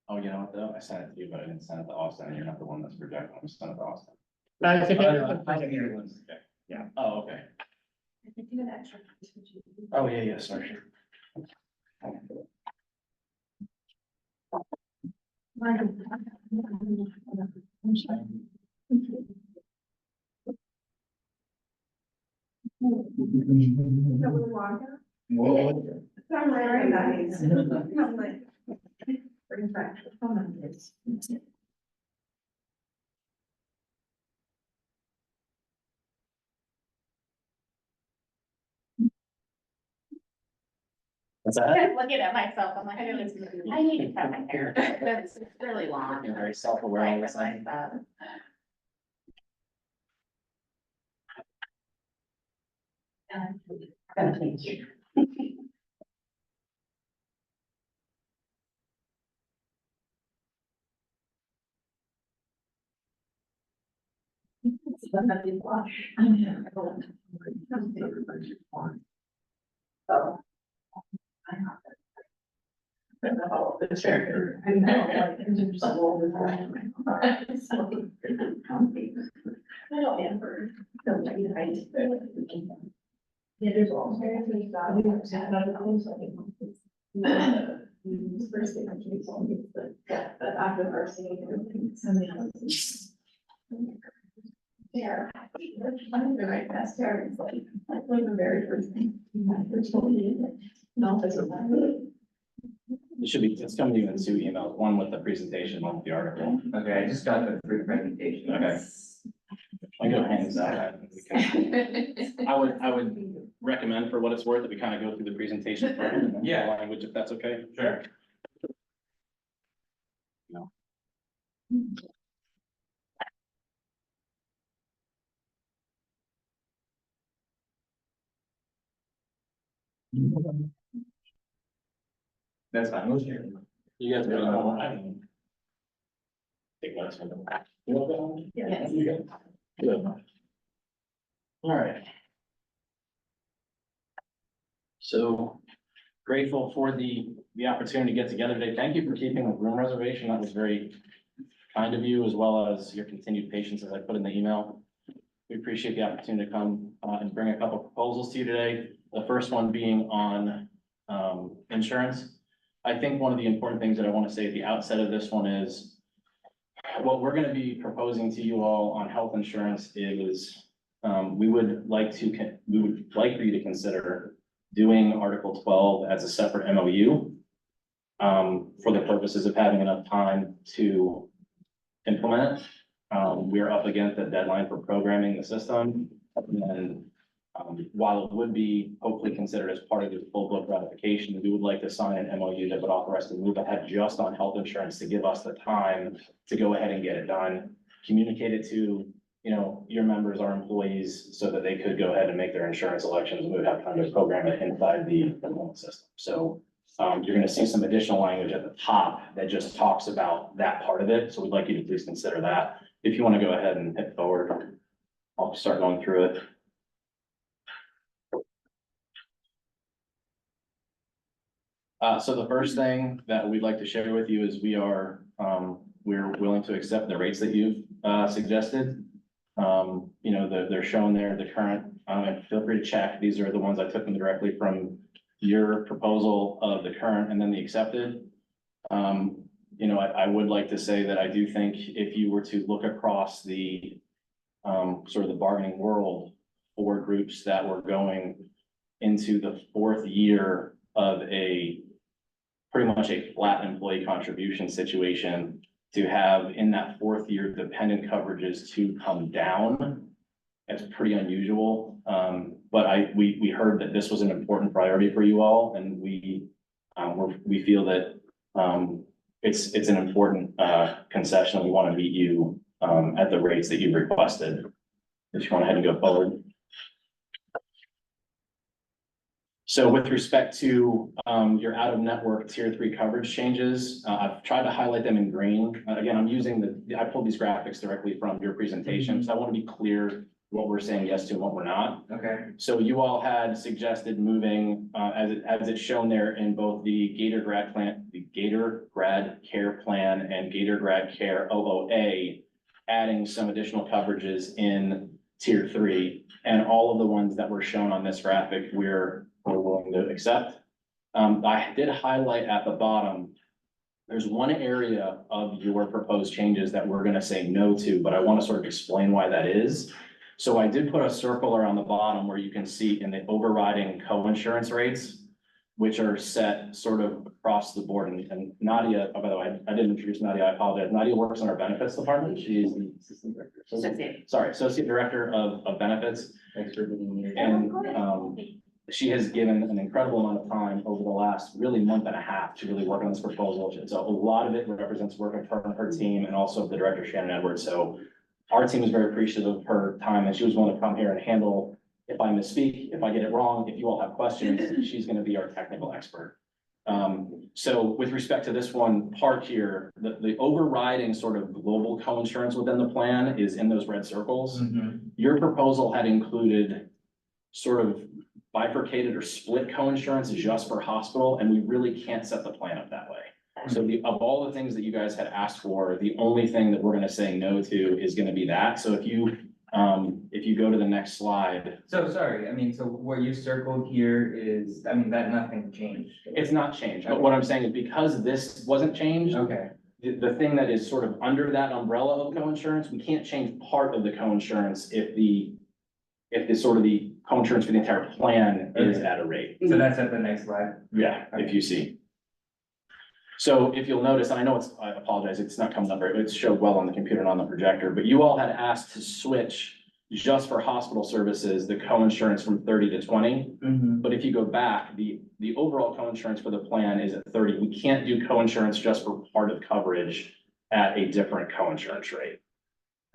Oh, you know what though? I sent it to you, but I didn't send it to Austin, and you're not the one that's projecting. I'm sending it to Austin. I think Yeah. Oh, okay. Oh, yeah, sorry. Very nice. Bring back the phone. What's that? I'm looking at myself, I'm like, I need to cut my hair, it's really long. You're very self-aware all of a sudden. Thank you. The chair. I know, like, I don't ever. Yeah, there's all. First thing I can tell me is that after the first thing, something else. Yeah. I'm the right best parents, like the very first thing. No, that's what. It should be, it's coming to you in two emails, one with the presentation, one with the article. Okay, I just got the free presentation. Okay. I go hands out. I would recommend for what it's worth that we kind of go through the presentation first and then Yeah. the language, if that's okay. Sure. No. That's fine, we'll share. You guys really know. I mean. Take notes from them. You want that? Yes. You good? Good. All right. So grateful for the opportunity to get together today. Thank you for keeping the room reservation. That was very kind of you, as well as your continued patience as I put in the email. We appreciate the opportunity to come and bring a couple proposals to you today. The first one being on insurance. I think one of the important things that I want to say at the outset of this one is what we're going to be proposing to you all on health insurance is we would like for you to consider doing Article 12 as a separate MOU for the purposes of having enough time to implement it. We're up against the deadline for programming the system. And while it would be hopefully considered as part of the full book ratification, we would like to sign an MOU that would authorize to move ahead just on health insurance to give us the time to go ahead and get it done. Communicate it to, your members, our employees, so that they could go ahead and make their insurance elections. We would have time to program it inside the system. So you're gonna see some additional language at the top that just talks about that part of it. So we'd like you to please consider that. If you want to go ahead and hit forward, I'll start going through it. So the first thing that we'd like to share with you is we're willing to accept the rates that you've suggested. They're shown there, the current, and feel free to check. These are the ones I took them directly from your proposal of the current and then the accepted. I would like to say that I do think if you were to look across the sort of the bargaining world for groups that were going into the fourth year of pretty much a flat employee contribution situation, to have in that fourth year dependent coverages to come down, it's pretty unusual. But we heard that this was an important priority for you all, and we feel that it's an important concession. We want to meet you at the rates that you've requested. If you want to head and go forward. So with respect to your out-of-network tier 3 coverage changes, I've tried to highlight them in green. Again, I'm using I pulled these graphics directly from your presentation, so I want to be clear what we're saying yes to and what we're not. Okay. So you all had suggested moving, as it's shown there in both the Gator Grad Plan, the Gator Grad Care Plan and Gator Grad Care OOA, adding some additional coverages in tier 3, and all of the ones that were shown on this graphic, we're willing to accept. I did highlight at the bottom, there's one area of your proposed changes that we're gonna say no to, but I want to sort of explain why that is. So I did put a circle around the bottom where you can see in the overriding co-insurance rates, which are set sort of across the board. And Nadia, by the way, I didn't introduce Nadia, I apologize. Nadia works in our benefits department. She's the assistant director. Associate director of benefits. Thanks for being here. And, she has given an incredible amount of time over the last really month and a half to really work on this proposal. So a lot of it represents work of her and her team and also the director Shannon Edwards. So our team is very appreciative of her time, and she was willing to come here and handle, if I misspeak, if I get it wrong, if you all have questions, she's gonna be our technical expert. So with respect to this one part here, the overriding sort of global co-insurance within the plan is in those red circles. Your proposal had included sort of bifurcated or split co-insurance just for hospital, and we really can't set the plan up that way. So of all the things that you guys had asked for, the only thing that we're gonna say no to is gonna be that. So if you go to the next slide, So sorry, I mean, so what you circled here is, I mean, that nothing changed. it's not changed. But what I'm saying is because this wasn't changed, Okay, the thing that is sort of under that umbrella of co-insurance, we can't change part of the co-insurance if the sort of the co-insurance for the entire plan is Okay. at a rate. so that's at the next slide. Yeah, if you see. So if you'll notice, and I know I apologize, it's not coming up right, it's showed well on the computer and on the projector, but you all had asked to switch just for hospital services, the co-insurance from 30 to 20. But if you go back, the overall co-insurance for the plan is at 30. We can't do co-insurance just for part of coverage at a different co-insurance rate.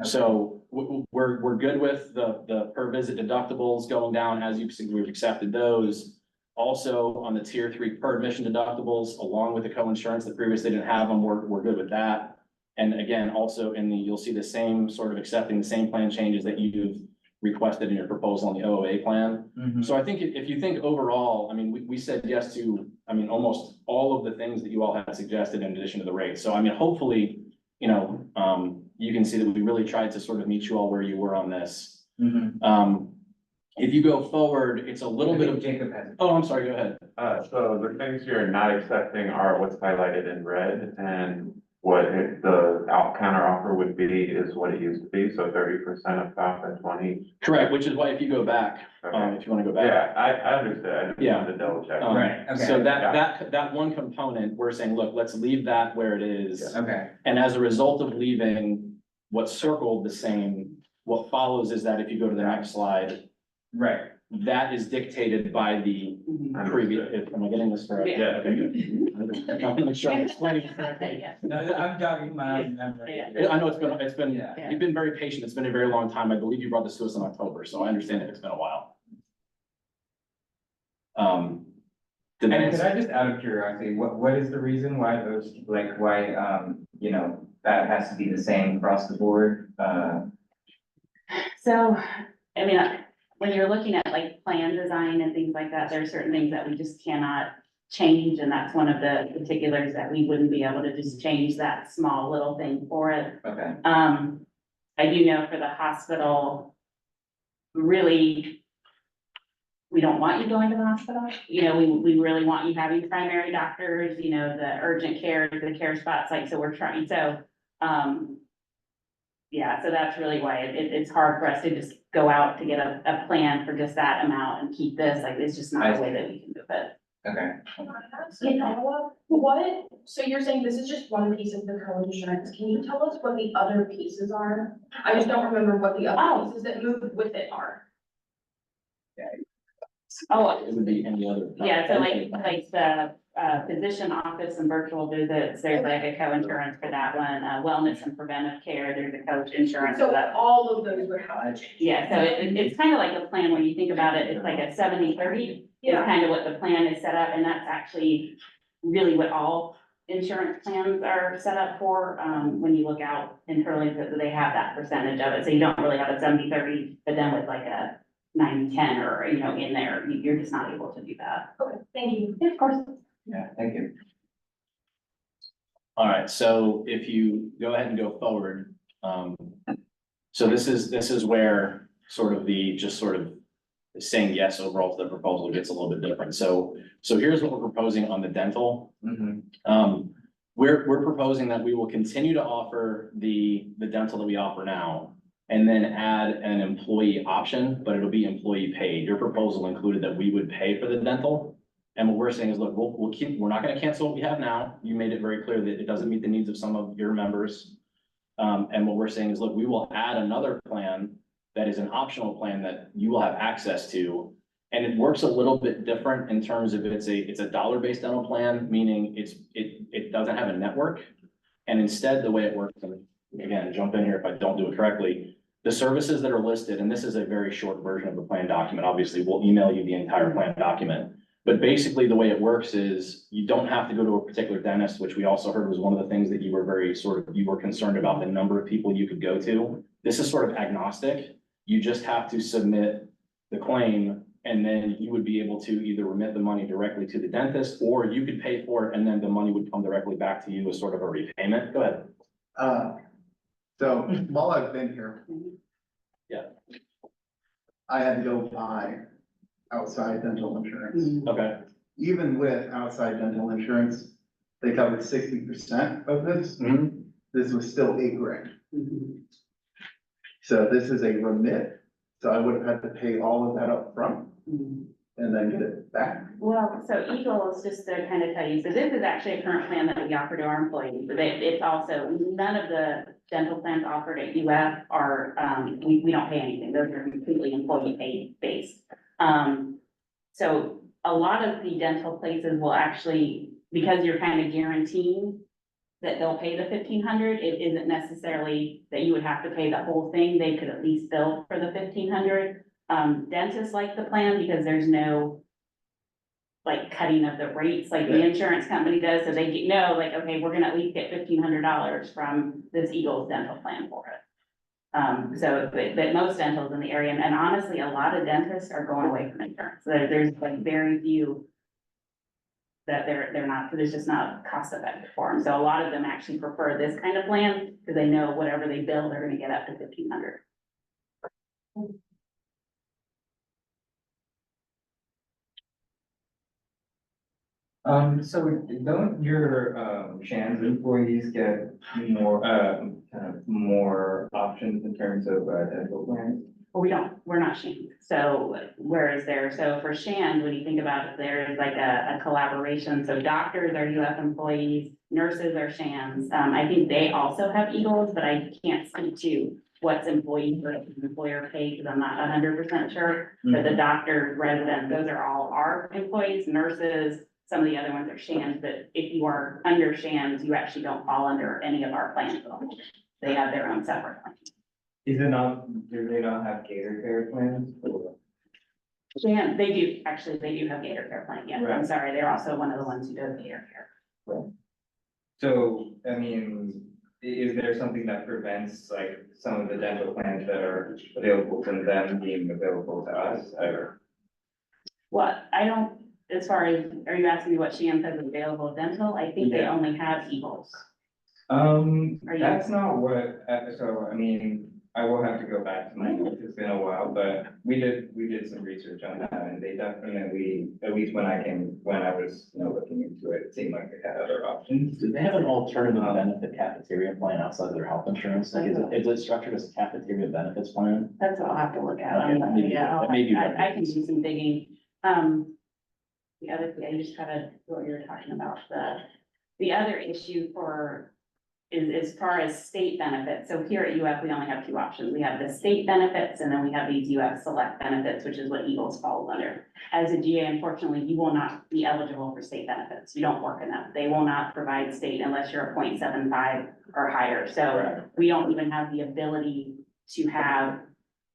So we're good with the per visit deductibles going down as we've accepted those. Also on the tier 3 per admission deductibles, along with the co-insurance that previously didn't have them, we're good with that. And again, also you'll see the same sort of accepting the same plan changes that you've requested in your proposal on the OOA plan. So I think if you think overall, I mean, we said yes to, I mean, almost all of the things that you all had suggested in addition to the rates. So I mean, hopefully, you can see that we really tried to sort of meet you all where you were on this. If you go forward, it's a little bit of, Jacob has. oh, I'm sorry, go ahead. So the things you're not accepting are what's highlighted in red, and the counter offer would be is what it used to be, so 30% of top and 20. Correct, which is why if you go back, Okay. if you want to go back. Yeah, I understood, I just Yeah. wanted to double check. Right, okay. So that one component, we're saying, look, let's leave that where it is. Okay, And as a result of leaving what's circled the same, what follows is that if you go to the next slide, right. that is dictated by the previous, am I getting this correct? Yeah. Okay, good. I'm gonna make sure I'm explaining it correctly. No, I'm jogging my own memory. I know it's been, Yeah. you've been very patient. It's been a very long time. I believe you brought this to us in October, so I understand that it's been a while. The And next, could I just, out of curiosity, what is the reason why those, like, why, that has to be the same across the board? So, I mean, when you're looking at like plan design and things like that, there are certain things that we just cannot change, and that's one of the particulars that we wouldn't be able to just change that small little thing for it. Okay, I do know for the hospital, really, we don't want you going to the hospital. We really want you having primary doctors, the urgent care, the care spots, like, so we're trying, so, yeah, so that's really why it's hard for us to just go out to get a plan for just that amount and keep this, like, it's just not a way that we can do it. okay. So you're saying this is just one piece of the co-insurance, can you tell us what the other pieces are? I just don't remember what the other pieces that move with it are. Oh, it would be any other. yeah, so like the physician office and virtual visits, there's like a co-insurance for that one, wellness and preventive care, there's a co-insurance for So that. all of those would have to change. Yeah, so it's kind of like a plan, when you think about it, it's like a 70-30. Is kind of what the plan is set up, and that's actually really what all insurance plans are set up for, when you look out internally, that they have that percentage of it, so you don't really have a 70-30, but then with like a 90-10 or, you know, in there, you're just not able to do that. Okay, thank you. Yeah, of course. Yeah, thank you. All right, so if you go ahead and go forward, so this is where sort of saying yes overall to the proposal gets a little bit different. So here's what we're proposing on the dental. We're proposing that we will continue to offer the dental that we offer now, and then add an employee option, but it'll be employee paid. Your proposal included that we would pay for the dental. And what we're saying is, look, we're not gonna cancel what we have now. You made it very clear that it doesn't meet the needs of some of your members. And what we're saying is, look, we will add another plan that is an optional plan that you will have access to. And it works a little bit different in terms of it's a dollar-based dental plan, meaning it doesn't have a network. And instead, the way it works, and again, jump in here if I don't do it correctly, the services that are listed, and this is a very short version of the plan document, obviously, we'll email you the entire plan document. But basically, the way it works is you don't have to go to a particular dentist, which we also heard was one of the things that you were concerned about, the number of people you could go to. This is sort of agnostic. You just have to submit the claim, and then you would be able to either remit the money directly to the dentist, or you could pay for it, and then the money would come directly back to you as sort of a repayment. Go ahead. So while I've been here. Yeah. I had to go buy outside dental insurance. Okay. Even with outside dental insurance, they covered 60% of this. Mhm. This was still $8,000. So this is a remit, so I would have had to pay all of that up front and then get it back. Well, so Eagle is just to kind of tell you, so this is actually a current plan that we offer to our employees, but it's also, none of the dental plans offered at UF are, we don't pay anything, those are completely employee paid based. So a lot of the dental places will actually, because you're kind of guaranteeing that they'll pay the 1,500, it isn't necessarily that you would have to pay the whole thing, they could at least bill for the 1,500. Dentists like the plan because there's no like cutting of the rates like the insurance company does, so they know like, okay, we're gonna at least get $1,500 from this Eagles dental plan for it. But most dentals in the area, and honestly, a lot of dentists are going away from insurance, there's like very few that they're not, because it's just not cost effective for them, so a lot of them actually prefer this kind of plan, because they know whatever they bill, they're gonna get up to 1,500. So don't your, Shan's employees get more, kind of more options in terms of, dental plans? Well, we're not Shan, so whereas so for Shan, when you think about it, there is like a collaboration, so doctors are UF employees, nurses are Shans. I think they also have Eagles, but I can't speak to what's employee versus employer paid, because I'm not 100% sure. But the doctors, residents, those are all our employees, nurses, some of the other ones are Shans, but if you are under Shans, you actually don't fall under any of our plans. They have their own separate plans. Is it not, do they not have Gator Care plans? Shan, they do have Gator Care plan, yeah, I'm Right. sorry, they're also one of the ones who does Gator Care. So, I mean, is there something that prevents like some of the dental plans that are available to them being available to us, or? What, I don't, as far as, are you asking me what Shan has available dental? I think they Yeah. only have Eagles. That's not what, so, I mean, I will have to go back to my notes, it's been a while, but we did some research on that, and they definitely, at least when I was, looking into it, it seemed like they had other options. Do they have an alternative benefit cafeteria plan outside of their health insurance? Like, is it structured as a cafeteria benefits plan? That's what I'll have to look at. Okay, maybe- Yeah, maybe- I can do some digging. The other thing, I just kind what you were talking about, the other issue is as far as state benefits. So here at UF, we only have two options. We have the state benefits, and then we have these UF select benefits, which is what Eagles falls under. As a GA, unfortunately, you will not be eligible for state benefits. You don't work in them. They will not provide state unless you're a 0.75 or higher. So we don't even have the ability to have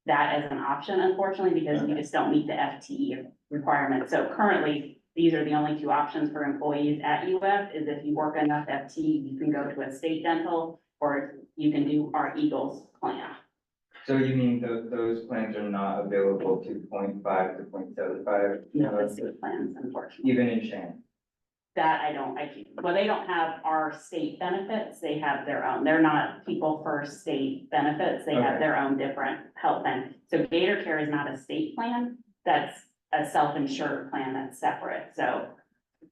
that as an option, unfortunately, because we just don't meet the FTE requirement. So currently, these are the only two options for employees at UF, is if you work enough FT, you can go to a state dental, or you can do our Eagles plan. So you mean those plans are not available to 0.5 to 0.75? No, the state plans, unfortunately. Even in Shan? That well, they don't have our state benefits, they have their own, they're not people first state benefits, they have Okay. their own different health plan. So Gator Care is not a state plan, that's a self-insured plan that's separate, so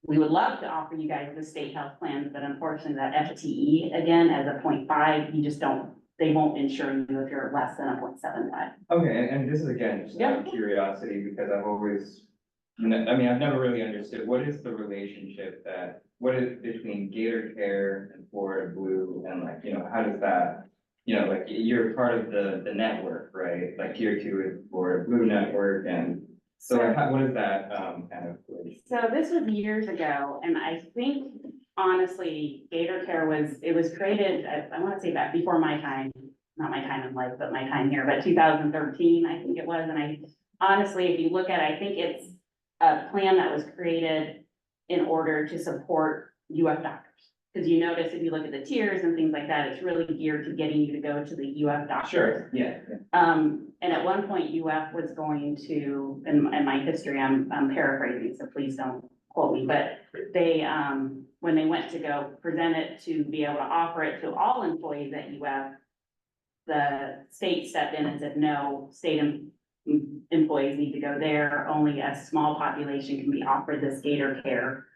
we would love to offer you guys the state health plans, but unfortunately that FTE, again, as a 0.5, you just don't, they won't insure you if you're less than a 0.75. Okay, and this is again, just out of curiosity, because I've always, I mean, I've never really understood, what is the relationship what is between Gator Care and Florida Blue, and like, you know, how does that, you know, like, you're part of the network, right? Like tier 2 is Florida Blue network, and so like, what is that, kind of like? So this was years ago, and I think honestly, Gator Care was created, I want to say that before my time, not my time in life, but my time here, but 2013, I think it was, and I honestly, if you look at it, I think it's a plan that was created in order to support UF doctors. Because you notice if you look at the tiers and things like that, it's really geared to getting you to go to the UF doctors. Yeah. And at one point UF was going to, in my history, I'm paraphrasing, so please don't quote me, but they, when they went to go present it to be able to offer it to all employees at UF, the state stepped in and said, no, employees need to go there, only a small population can be offered this Gator Care,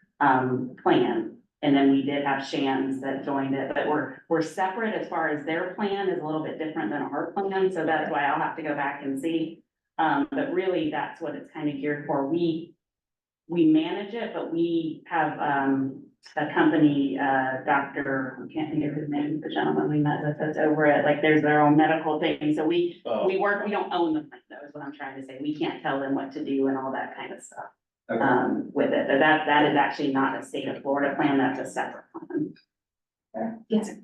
plan. And then we did have Shands that joined it, but we're separate as far as their plan is a little bit different than our plan, so that's why I'll have to go back and see. But really, that's what it's kind of geared for. We manage it, but we have, a company, doctor, I can't think of his name, the gentleman we met with that's over it, like, there's their own medical thing, so we don't own the plan, though, is what I'm trying to say. We can't tell them what to do and all that kind of stuff. Okay. With it, but that is actually not a state of Florida plan, that's a separate plan. Yes, sir.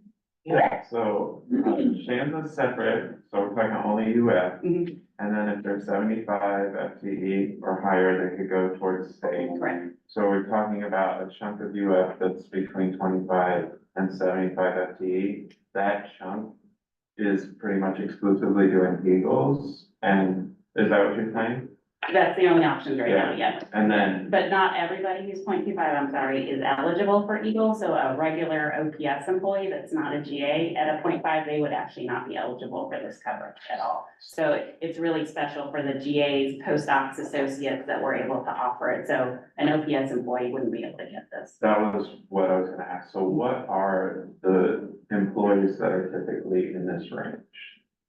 Yeah, so, Shan's is separate, so we're talking only UF. Mhm. And then if they're 75 FTE or higher, they could go towards state. Correct. So we're talking about a chunk of UF that's between 25 and 75 FTE. That chunk is pretty much exclusively doing Eagles, and is that what you're saying? That's the only options right now, yes. And then, But not everybody who's 0.25, I'm sorry, is eligible for Eagle, so a regular OPS employee that's not a GA at a 0.5, they would actually not be eligible for this coverage at all. So it's really special for the GAs, post-ops associates that were able to offer it, so an OPS employee wouldn't be able to get this. that was what I was gonna ask. So what are the employees that are typically in this range?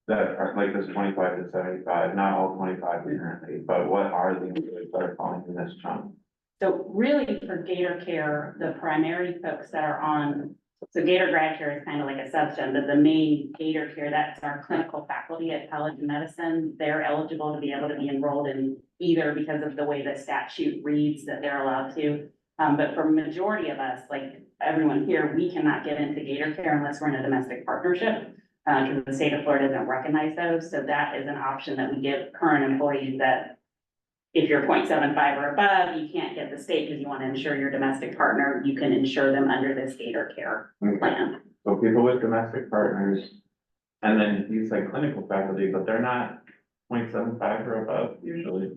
That are like this 25 to 75, not all 25 currently, but what are the employees that are falling in this chunk? So really for Gator Care, the primary folks that are on, so Gator Grad Care is kind of like a subset, but the main Gator Care, that's our clinical faculty at College of Medicine. They're eligible to be able to be enrolled in either because of the way the statute reads that they're allowed to. But for majority of us, like everyone here, we cannot get into Gator Care unless we're in a domestic partnership. Because the state of Florida doesn't recognize those, so that is an option that we give current employees that if you're 0.75 or above, you can't get the state because you want to insure your domestic partner, you can insure them under this Gator Care plan. So people with domestic partners, and then you say clinical faculty, but they're not 0.75 or above usually.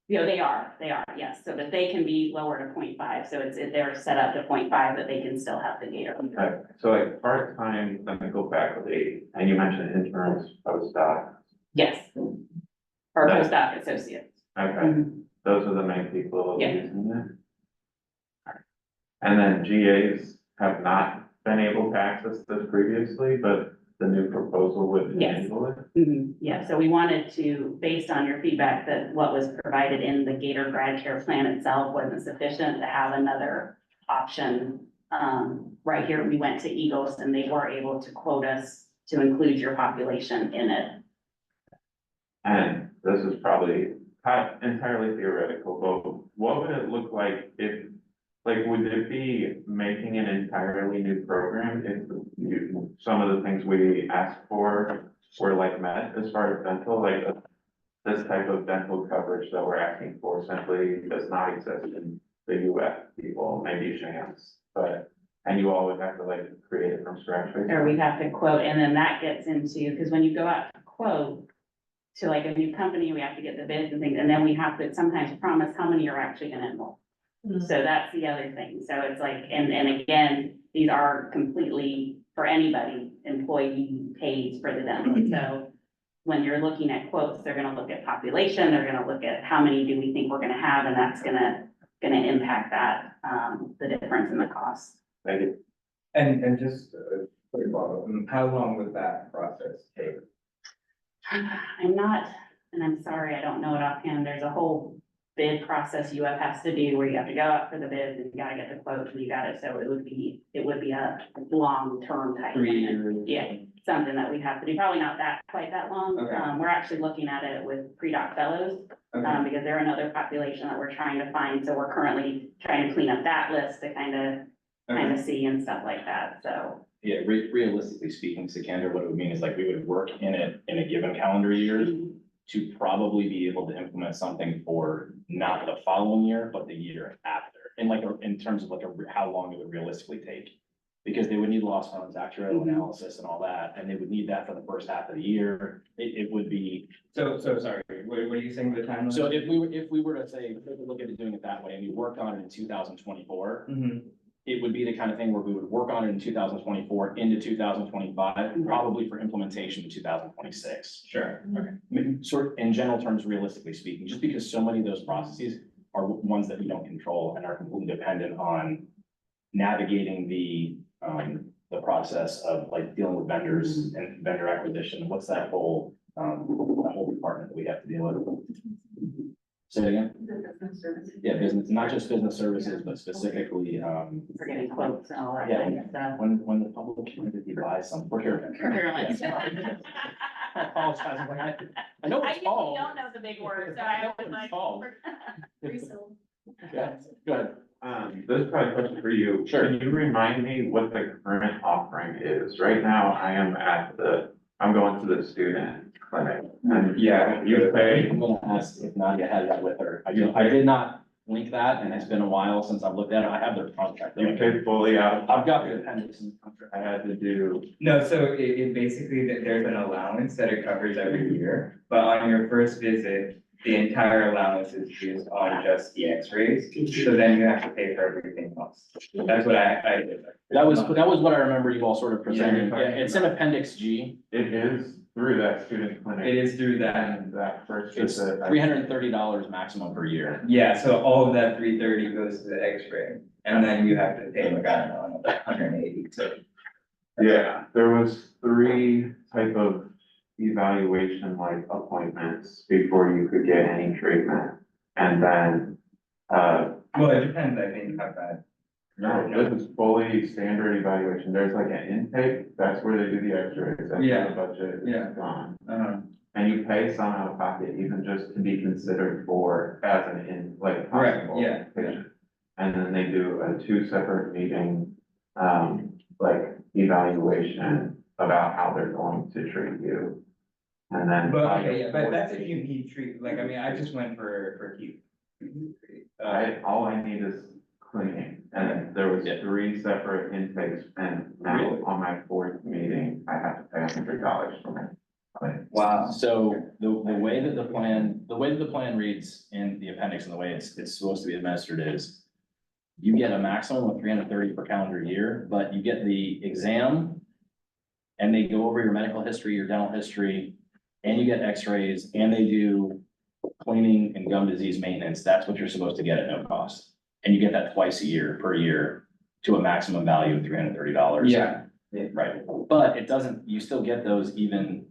You know, they are, yes, so that they can be lower to 0.5, so they're set up to 0.5, but they can still have the Gator. Okay, so like part-time clinical faculty, and you mentioned interns, postdoc. Yes. Or postdoc associates. Okay, those are the main people Yeah. using it. And then GAs have not been able to access this previously, but the new proposal would Yes. enable it. Yeah, so we wanted to, based on your feedback, that what was provided in the Gator Grad Care plan itself wasn't sufficient to have another option. Right here, we went to Eagles and they were able to quote us to include your population in it. And this is probably not entirely theoretical, but what would it look like if, like, would it be making an entirely new program if some of the things we asked for were like met as far as dental, like this type of dental coverage that we're asking for simply does not exist in the UF people, maybe Shams, but, and you all would have to like create it from scratch. Or we have to quote, and then that gets into, because when you go out to quote to like a new company, we have to get the bids and things, and then we have to sometimes promise how many are actually gonna enroll. Mhm. So that's the other thing. So it's like, and again, these are completely for anybody, employee pays for the demo. So when you're looking at quotes, they're gonna look at population, they're gonna look at how many do we think we're gonna have, and that's gonna impact that, the difference in the cost. Thank you. And just, quick follow-up, how long would that process take? I'm not, and I'm sorry, I don't know it offhand, there's a whole bid process UF has to do where you have to go out for the bid and you gotta get the quote and you gotta, so it would be a long-term type. 3 plan. years? Yeah, something that we'd have to do, probably not that, quite that long. Okay. We're actually looking at it with pre-doc fellows, Okay, because they're another population that we're trying to find, so we're currently trying to clean up that list to kind okay, of see and stuff like that, so. Yeah, realistically speaking, Sikander, what it would mean is like we would work in it in a given calendar year to probably be able to implement something for not the following year, but the year after. And like, in terms of like how long it would realistically take. Because they would need loss funds, actuarial analysis and all that, and they would need that for the first half of the year. It would be, so sorry, what are you saying the timeline? so if we were to say, look at it doing it that way, and you worked on it in 2024. Mhm. It would be the kind of thing where we would work on it in 2024 into 2025, probably for implementation in 2026. Sure, okay. I mean, sort of in general terms, realistically speaking, just because so many of those processes are ones that we don't control and are completely dependent on navigating the process of like dealing with vendors and vendor acquisition. What's that whole department that we have to deal with? Say it again? Yeah, business, not just business services, but specifically, We're getting quotes and all that Yeah. kind of stuff. when the public entity buys some procurement. Procurement. I apologize, I'm like, I know what I it's usually called. don't know the big words, so I I know was what it's like. called. Resale. Yeah, go ahead. This is probably a question for you. Sure. Can you remind me what the current offering is? Right now, I'm going to the student clinic and Yeah. you pay, I'm gonna ask if Nadia had that with her. I did not link that, and it's been a while since I've looked at it. I have their contract. you pay fully out of. I've got the appendix in the contract. I had to do, No, so it basically, there's an allowance that it covers every year, but on your first visit, the entire allowance is used on just the x-rays, so then you have to pay for everything else. That's what I did. That was what I remember you all sort of presenting. Yeah, Yeah, it's in appendix G. it is through that student clinic. It is through that, And that first It's visit. $330 maximum per year. yeah, so all of that 330 goes to the x-ray, and then you have to pay like, I don't know, another 180, so. Yeah, there was 3 type of evaluation like appointments before you could get any treatment. And then, Well, it depends, I think, how bad. no, this is fully standard evaluation. There's like an intake, that's where they do the x-rays, that's where Yeah. the budget Yeah. is gone. Uh-huh. And you pay some out of pocket even just to be considered for as like a Right, possible yeah. patient. And then they do a 2 separate meeting, like evaluation about how they're going to treat you. And then. But, okay, yeah, but that's if you need treat, like, I mean, I just went for keep. All I need is cleaning, and there was 3 separate intakes, and now Really? on my 4th meeting, I have to pay $100 for it. Wow. So the way that the plan reads in the appendix and the way it's supposed to be administered is you get a maximum of 330 per calendar year, but you get the exam and they go over your medical history, your dental history, and you get x-rays, and they do cleaning and gum disease maintenance. That's what you're supposed to get at no cost. And you get that twice a year, per year, to a maximum value of $330. Yeah, Right, but it doesn't, you still get those even,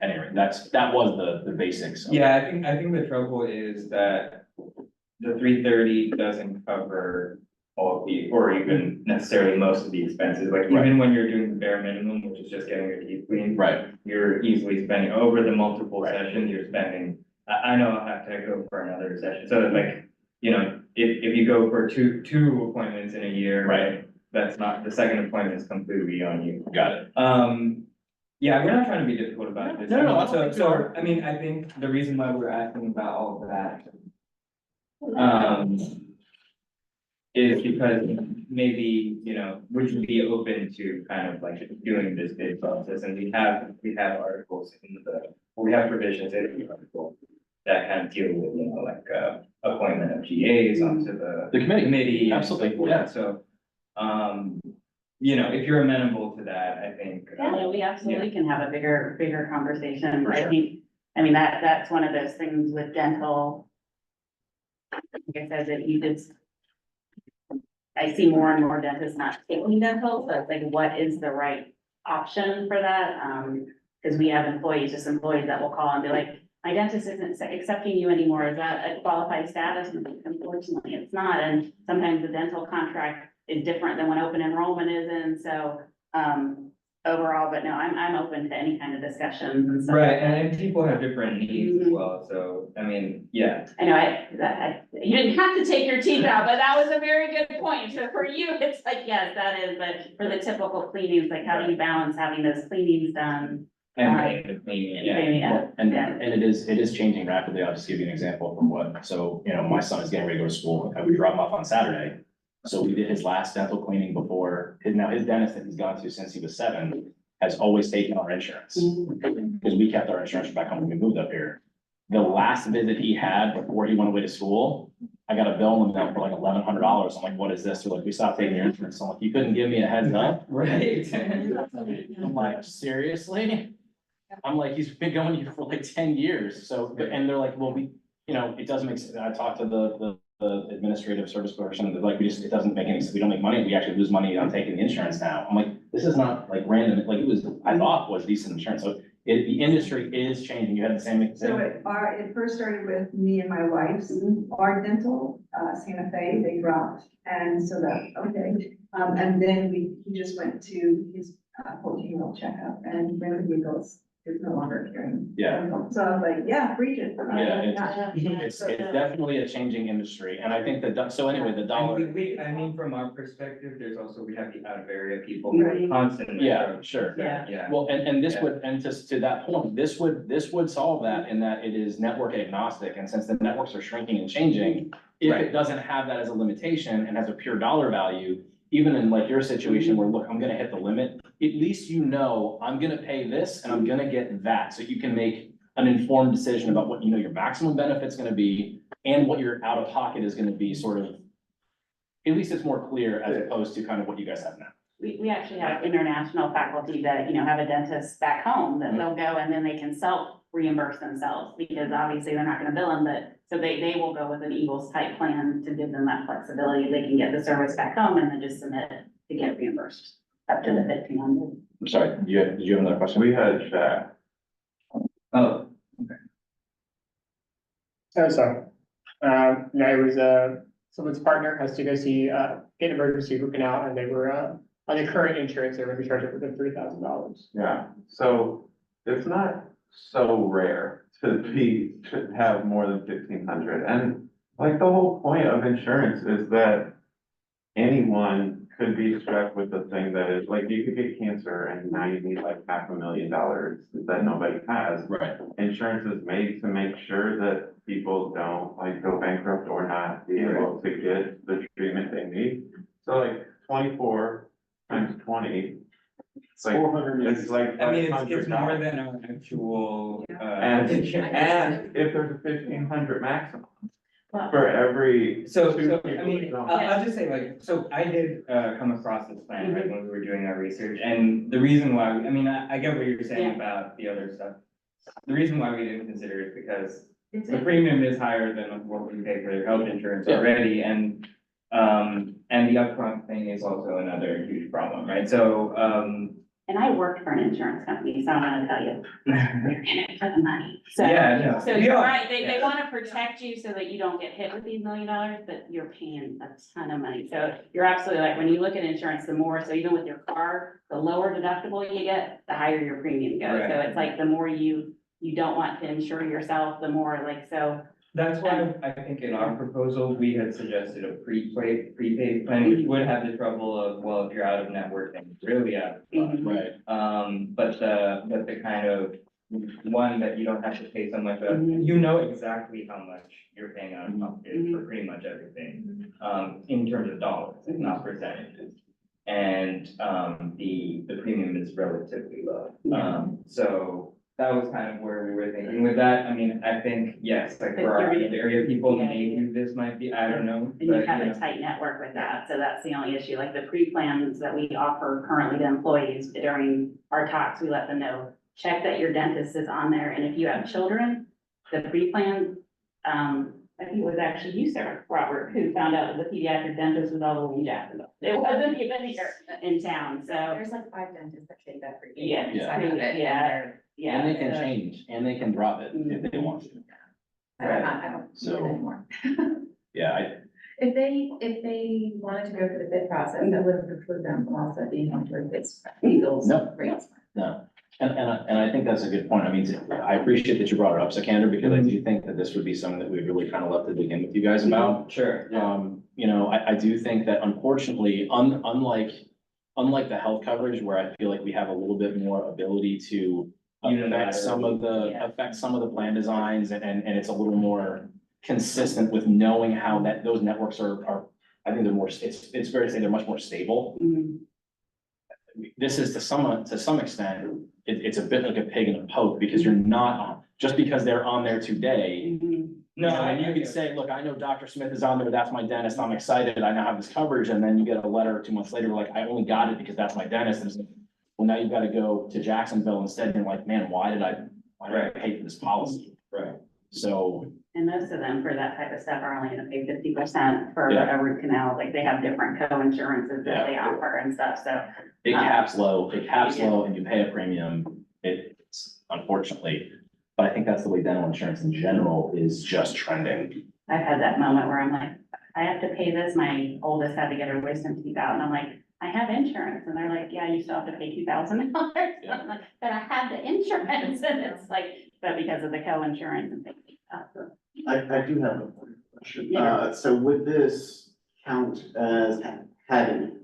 anyway, that was the basics. of it. yeah, I think the trouble is that the 330 doesn't cover all of the, or even necessarily most of the expenses, like Right. even when you're doing the bare minimum, which is just getting your teeth cleaned. Right, You're easily spending over the multiple Right. sessions, you're spending, I know I'll have to go for another session, so like, you know, if you go for two appointments in a year, right? That's not, the second appointment is completely on you. got it. Yeah, we're not trying to be difficult about this. No, no, I don't think so. I mean, I think the reason why we're asking about all of that, is because maybe, you know, would you be open to kind of like doing this bid process? And we have articles we have provisions in the article that kind of deal with, you know, like, appointment of GAs onto the The committee, committee. and so absolutely, forth. yeah. So, you know, if you're amenable to that, I think. Yeah, we absolutely can have a bigger conversation. For I sure. think, I mean, that's one of those things with dental. Like I said, that you just. I see more and more dentists not taking dental, so it's like, what is the right option for that? Because we have employees that will call and be like, my dentist isn't accepting you anymore. Is that a qualified status? And unfortunately, it's not. And sometimes the dental contract is different than when open enrollment is in, so, overall, but no, I'm open to any kind of discussions and stuff. Right, and then people have different needs as well, so, I mean, yeah. I know, you didn't have to take your teeth out, but that was a very good point. So for you, it's like, yes, that is, but for the typical cleanings, like how do you balance having those cleanings done? And paying the premium, yeah. Yeah, And, yeah. and it is changing rapidly. I'll just give you an example from what, so, you know, my son is getting ready to go to school. I would drop him off on Saturday. So we did his last dental cleaning before, now his dentist that he's gone to since he was 7 has always taken our insurance. Because we kept our insurance back home when we moved up here. The last visit he had before he went away to school, I got a bill in the mail for like $1,100. I'm like, what is this? They're like, we stopped taking your insurance. I'm like, you couldn't give me a heads up? Right. I'm like, seriously? I'm like, he's been going here for like 10 years, so, and they're like, well, you know, it doesn't make sense. I talked to the administrative service person, and they're like, it doesn't make any sense, we don't make money, we actually lose money on taking the insurance now. I'm like, this is not like random, like I thought was decent insurance, so the industry is changing, you had the same So thing? it first started with me and my wife's, our dental, Santa Fe, they dropped, and so that, okay. And then he just went to his 14-year-old checkup, and Remedy Eagles is no longer carrying. Yeah. So I was like, yeah, preach it. Yeah, it's definitely a changing industry, and I think that, so anyway, the dollar. And I mean, from our perspective, there's also, we have the out of area people who are Right. constantly. Yeah, sure. Yeah. Well, and this would, and to that point, this would solve that in that it is network agnostic, and since the networks are shrinking and changing, if Right. it doesn't have that as a limitation and has a pure dollar value, even in like your situation where, look, I'm gonna hit the limit, at least you know, I'm gonna pay this and I'm gonna get that, so you can make an informed decision about what, you know, your maximum benefit's gonna be and what your out of pocket is gonna be, sort of. At least it's more clear as opposed to kind of what you guys have now. We actually have international faculty that, you know, have a dentist back home that they'll go and then they can self-reimburse themselves, because obviously they're not gonna bill them, but, so they will go with an Eagles type plan to give them that flexibility. They can get the service back home and then just submit it to get reimbursed up to the 1,500. I'm sorry, did you have another question? We had Shaq. Oh, Oh, sorry. No, it was, someone's partner has to go see, get emergency root canal, and they were, on the current insurance, they were gonna charge it within $3,000. Yeah, so it's not so rare to have more than 1,500, and like the whole point of insurance is that anyone could be struck with the thing that is, like, you could get cancer and now you need like $500,000 that nobody has. Right. Insurance is made to make sure that people don't like go bankrupt or not be able to get the treatment they need. So like 24 times 20, it's like, it's like I mean, it's $500. more than our actual, And if there's a 1,500 maximum for every. So, two I people mean, who don't- I'll just say like, so I did, come across this plan, right, when we were doing our research, and the reason why, I mean, I get what you're saying Yeah. about the other stuff. The reason why we didn't consider it is because It's the premium is higher than what we pay for their health insurance Yeah. already, and the upfront thing is also another huge problem, right, so, And I worked for an insurance company, so I'm gonna tell you, they're in it for the money. So, yeah, no. so we you're are, right, they yeah. wanna protect you so that you don't get hit with these $1 million, but you're paying a ton of money. So you're absolutely like, when you look at insurance, the more, so even with your car, the lower deductible you get, the higher your premium goes. So Right. it's like, the more you don't want to insure yourself, the more like, so. That's why I think in our proposal, we had suggested a prepaid plan, which would have the trouble of, well, if you're out of network, then you're really out of luck. Right. But the kind of one, that you don't have to pay so much, but you know exactly how much you're paying out of pocket for pretty much everything, in terms of dollars, and not percentages. And, the premium is relatively low. So that was kind of where we were thinking with that. I mean, I think, yes, like for our area people, maybe this might be, I don't know. And you but, have you a know. tight network with that, so that's the only issue, like the pre-plans that we offer currently to employees during our talks, we let them know, check that your dentist is on there, and if you have children, the pre-plan, I think it was actually you, Sarah, Robert, who found out that the pediatric dentist was all the way in Jacksonville. It wasn't even here in town, so, There's like 5 dentists that take that for you. yeah, Yeah. I have it, and yeah, they're- yeah. And they can so- change, and they can drop it if they want to. I don't use it So- anymore. Yeah, If they wanted to go through the bid process, that would preclude them from also being on board this Eagles No. rates. no, and I think that's a good point. I mean, I appreciate that you brought it up, Sikander, because I do think that this would be something that we really kind of love to dig in with you guys about. Sure, yeah. You know, I do think that unfortunately, unlike the health coverage, where I feel like we have a little bit more ability to affect some of Yeah. the plan designs, and it's a little more consistent with knowing how those networks are, I think they're more, it's fair to say they're much more stable. Mhm. This is to some extent, it's a bit like a pig in a poke, because you're not, just because they're on there today. Mhm. No, And you could say, look, I know Dr. Smith is on there, that's my dentist, I'm excited, I now have this coverage, and then you get a letter 2 months later, like, I only got it because that's my dentist, and it's like, well, now you've got to go to Jacksonville instead, and you're like, man, why did I pay for this policy? Right. So, And most of them for that type of stuff are only gonna pay 50% for Yeah. a root canal, like they have different co-insurances that they offer and stuff, so. it caps low, and you pay a premium, it's unfortunately, but I think that's the way dental insurance in general is just trending. I've had that moment where I'm like, I have to pay this, my oldest had to get her wisdom teeth out, and I'm like, I have insurance, and they're like, yeah, you still have to pay $2,000. Yeah. I'm like, but I have the insurance, and it's like, but because of the co-insurance and things. I do have a question. Yeah. So would this count as having,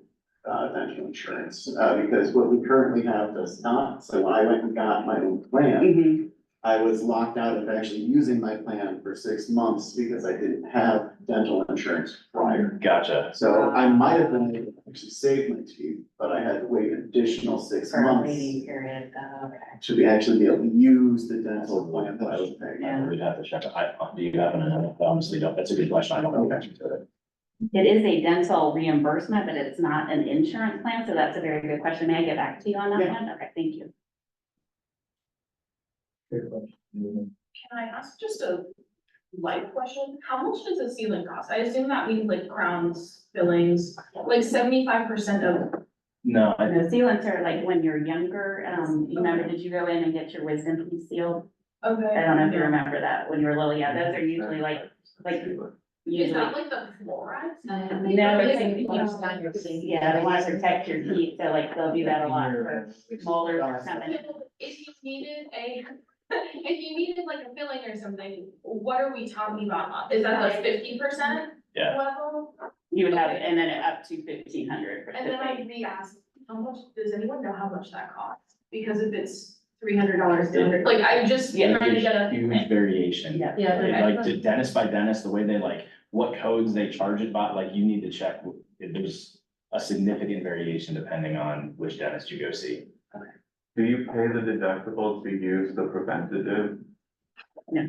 dental insurance? Because what we currently have does not. So when I went and got my own plan, Mhm. I was locked out of actually using my plan for 6 months because I didn't have dental insurance prior. Gotcha. So I might have been able to actually save my teeth, but I had to wait an additional 6 For a months waiting period, okay. to actually be able to use the dental plan that I was paying. Yeah. We'd have to check, do you happen to know? Honestly, don't, that's a good question, I don't know the answer to it. It is a dental reimbursement, but it's not an insurance plan, so that's a very good question. May I get back to you on that Yeah. one? Okay, thank you. Can I ask just a light question? How much does a ceiling cost? I assume that means like crowns, fillings, like 75% of, No, And the sealants are like when you're younger, you remember, did you go in and get your wisdom teeth sealed? okay. I don't know if you remember that when you were little, yeah, those are usually like Is usually. that like the fluorides? No, it's like, Yeah. yeah, they want to protect your teeth, so like they'll do that a lot for molars or something. If you needed if you needed like a filling or something, what are we talking about? Is that the 50% Yeah. level? You would have it, and then it up to 1,500 for And then fifty. I'd re-ask, how much, does anyone know how much that costs? Because if it's $300, $200, like I'm just Yeah. trying to get a. huge variation. Yeah. Yeah. Like the dentist by dentist, the way they like, what codes they charge it by, like you need to check. There's a significant variation depending on which dentist you go see. Do you pay the deductible to use the preventative? No.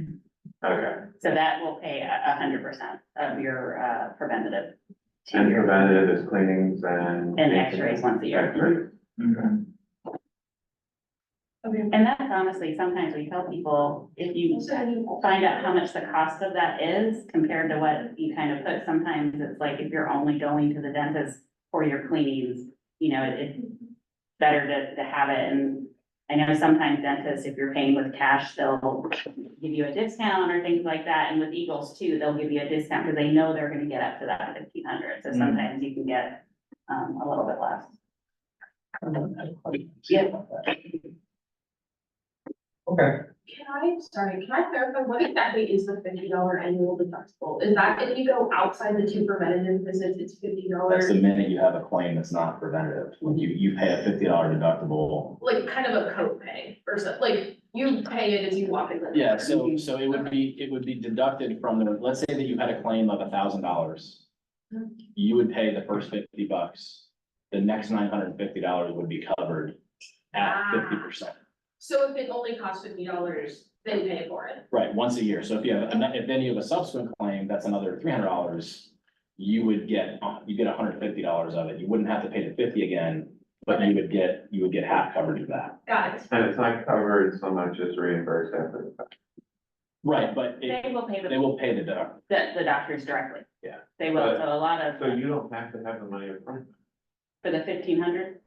Okay, So that will pay 100% of your preventative. to and your- preventative is cleanings and. And x-rays once a year. X-rays. Okay. Okay. And that's honestly, sometimes we tell people, if you find out how much the cost of that is compared to what you kind of put, sometimes it's like if you're only going to the dentist for your cleanings, you know, it's better to have it. And I know sometimes dentists, if you're paying with cash, they'll give you a discount or things like that. And with Eagles too, they'll give you a discount because they know they're gonna get up to that 1,500. So sometimes you can get a little bit less. Yeah. Okay. Can I clarify, what exactly is the $50 annual deductible? Is that if you go outside the 2 preventative visits, it's $50? That's the minute you have a claim that's not preventative, you pay a $50 deductible. Like kind of a copay or so, like you pay it as you walk in the door? Yeah, so it would be deducted from the, let's say that you had a claim of $1,000. You would pay the first $50. The next $950 would be covered at 50%. So if it only costs $50, then pay for it. Right, once a year. So if you have, if then you have a subsequent claim, that's another $300. You would get, you get $150 of it. You wouldn't have to pay the 50 again, but you would get half coverage of that. Got it. And it's not covered so much as reimbursed after the fact. Right, but They will pay they will pay the doc. the doctors directly. Yeah. They will, But- so a lot of, So you don't have to have the money up front. for the 1,500?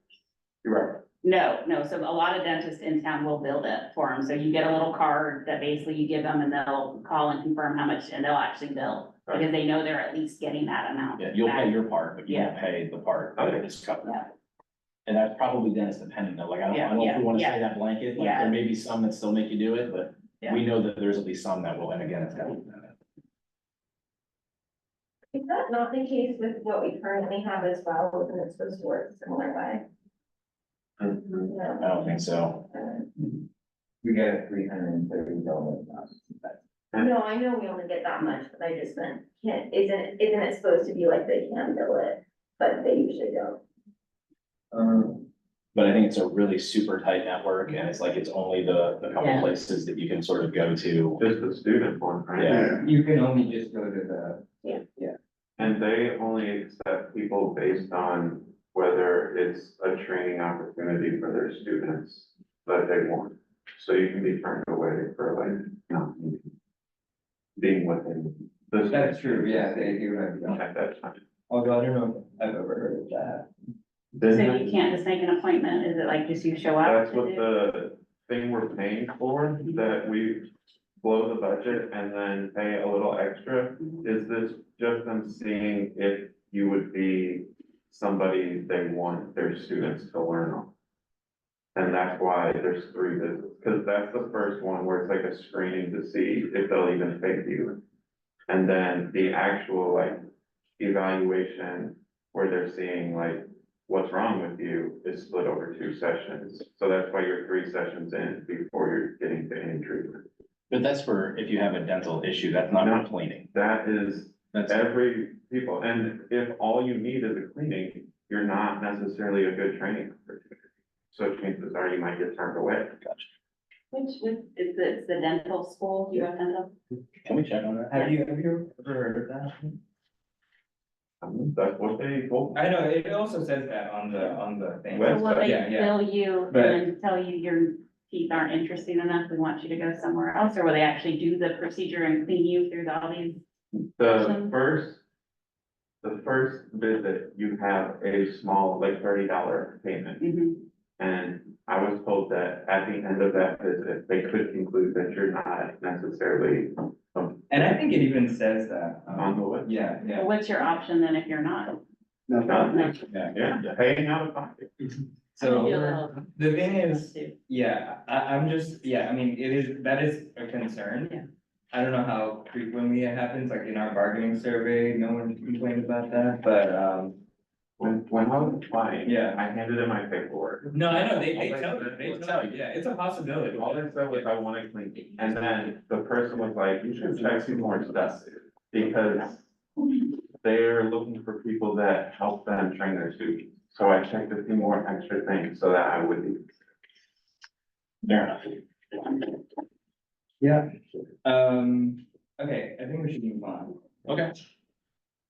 You're right. No, so a lot of dentists in town will build it for them, so you get a little card that basically you give them and they'll call and confirm how much, and they'll actually bill. Because they know they're at least getting that amount. Yeah, you'll back. pay your part, but you won't pay the part that is covered. Yeah. And that's probably dentist dependent, though, like, I don't know if we wanna say that blanket, like, Yeah. there may be some that still make you do it, but Yeah. we know that there's at least some that will, and again, it's gotta be done. Is that not the case with what we currently have as well, and it's supposed to work a similar way? I don't think so. We get a $330. No, I know we only get that much, but I just meant, isn't it supposed to be like they can bill it, but they usually don't? But I think it's a really super tight network, and it's like, it's only the couple Yeah. places that you can sort of go to. Just the student one, right? Yeah. You can only just go to the. And they only accept people based on whether it's a training opportunity for their students that they want. So you can be turned away for like, not being within the. That's true, yeah, they do have that. At that time. Although I don't know if I've ever heard of that. So you can't just make an appointment, is it like just you show up? That's to what do? the thing we're paying for, that we blow the budget and then pay a little extra. Is this just them seeing if you would be somebody they want their students to learn on? And that's why there's 3 visits, because that's the first one where it's like a screening to see if they'll even take you. And then the actual like evaluation where they're seeing like what's wrong with you is split over 2 sessions. So that's why you're 3 sessions in before you're getting to any treatment. But that's for if you have a dental issue, that's not No. for cleaning. That is That's, every people, and if all you need is a cleaning, you're not necessarily a good training opportunity. So chances are you might get turned away. Which is the dental school, you have dental? can we check on that? Have you ever heard of that? That's what they told me. I know, it also says that on the thing. Well, So will they Yeah, yeah. bill you and But- then tell you your teeth aren't interesting enough, we want you to go somewhere else, or will they actually do the procedure and clean you through all these? The first visit, you have a small, like $30 payment. Mhm. And I was told that at the end of that visit, they could conclude that you're not necessarily And I think it even says that. on the list. Yeah, So yeah. what's your option then if you're not? No, No, Yeah. yeah, paying out of pocket. I'm gonna do a So little- the thing is, too. yeah, I'm just, yeah, I mean, that is a concern. Yeah. I don't know how frequently it happens, like in our bargaining survey, no one complained about that, but, When I was applying, Yeah. I handed in my paperwork. no, I know, they All tell you, they tell you, yeah, it's a possibility. All they said was, I want to clean, and then the person was like, you should check some more stuff, because they're looking for people that help them train their students. So I checked a few more extra things so that I would be. Fair enough. Yeah, okay, I think we should move on. Okay.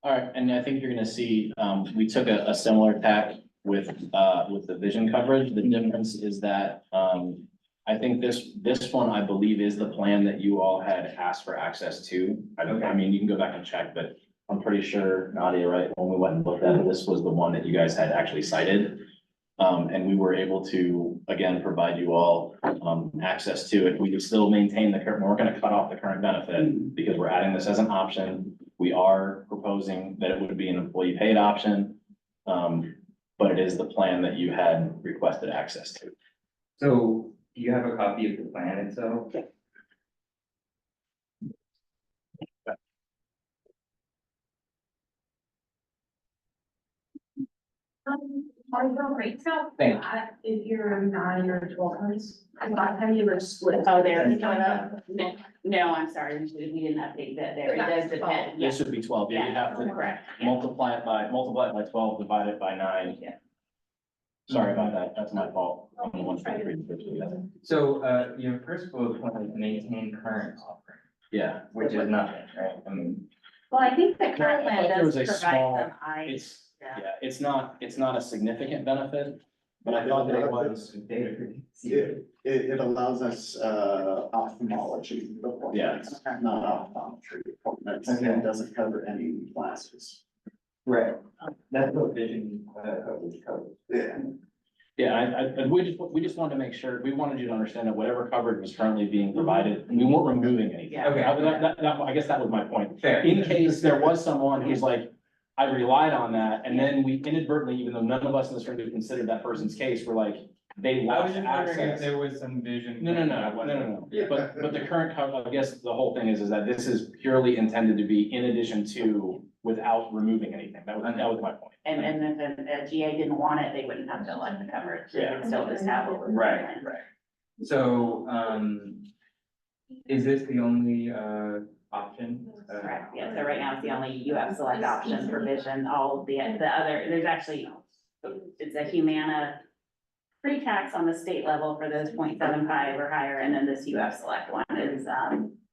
All right, and I think you're gonna see, we took a similar tack with the vision coverage. The difference is that, I think this one, I believe, is the plan that you all had asked for access to. I mean, you can go back and check, but I'm pretty sure, Nadia, right, when we went and looked at it, this was the one that you guys had actually cited. And we were able to, again, provide you all, access to it. We would still maintain the current, we're gonna cut off the current benefit because we're adding this as an option. We are proposing that it would be an employee paid option. But it is the plan that you had requested access to. So Do you have a copy of the plan itself? Are your rates out Thank flat if you're 9 or 12 months? Cause last time you were split. Oh, there, no, I'm sorry, we didn't update that there, it does depend, This yes, should be 12, yeah, you'd have to correct. Yeah. multiply it by 12, divide it by 9. Yeah. Sorry about that, that's my fault. I'm the one trying to read this together. So, your first bullet point is maintain current offering, Yeah, which is nothing, right? I mean, Well, I think the current I plan thought there does was a provide small- some it's, yeah. yeah, it's not a significant benefit, but I thought that it was, It allows us, ophthalmology appointments, not optometry appointments, and it doesn't cover any classes. right, that's what vision, coverage covers. Yeah. yeah, we just wanted to make sure, we wanted you to understand that whatever coverage was currently being provided, we weren't removing anything. Yeah. Okay. I guess that was my point. Fair. In case there was someone who's like, I relied on that, and then we inadvertently, even though none of us in this room considered that person's case, we're like, they I was lost just wondering if access. there was some vision. No. But the current cover, I guess the whole thing is that this is purely intended to be in addition to, without removing anything. That was my point. And if the GA didn't want it, they wouldn't have to elect the coverage, they would still just have what was. Right. So, is this the only, option? Correct, yeah, so right now it's the only UF select option for vision, all of the other, there's actually, it's a Humana pre-tax on the state level for those 0.75 or higher, and then this UF select one is,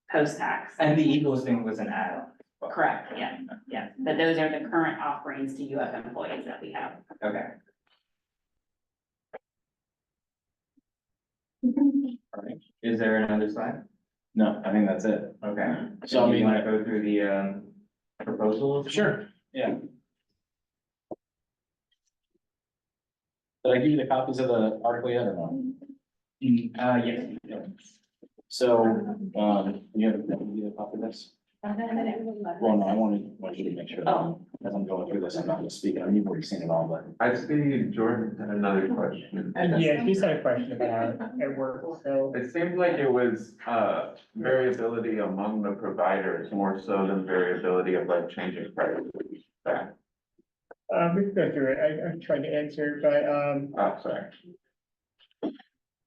post-tax. And the Eagles thing was an add-on. Correct, yeah, but those are the current offerings to UF employees that we have. Okay. Is there another slide? No, I think that's it. Okay. So, I Do mean, you wanna go through the, proposals? Sure, yeah. Did I give you the copies of the article yet or not? Yes. So, you have a copy of this? Well, no, I want you to make sure that, as I'm going through this, I'm not just speaking, I mean, you've already seen it all, but. I see Jordan had another question. Yeah, he's had a question about how it works, so. It seemed like it was, variability among the providers more so than variability of like changing prices. We can go through it. I'm trying to answer, but, Oh, sorry.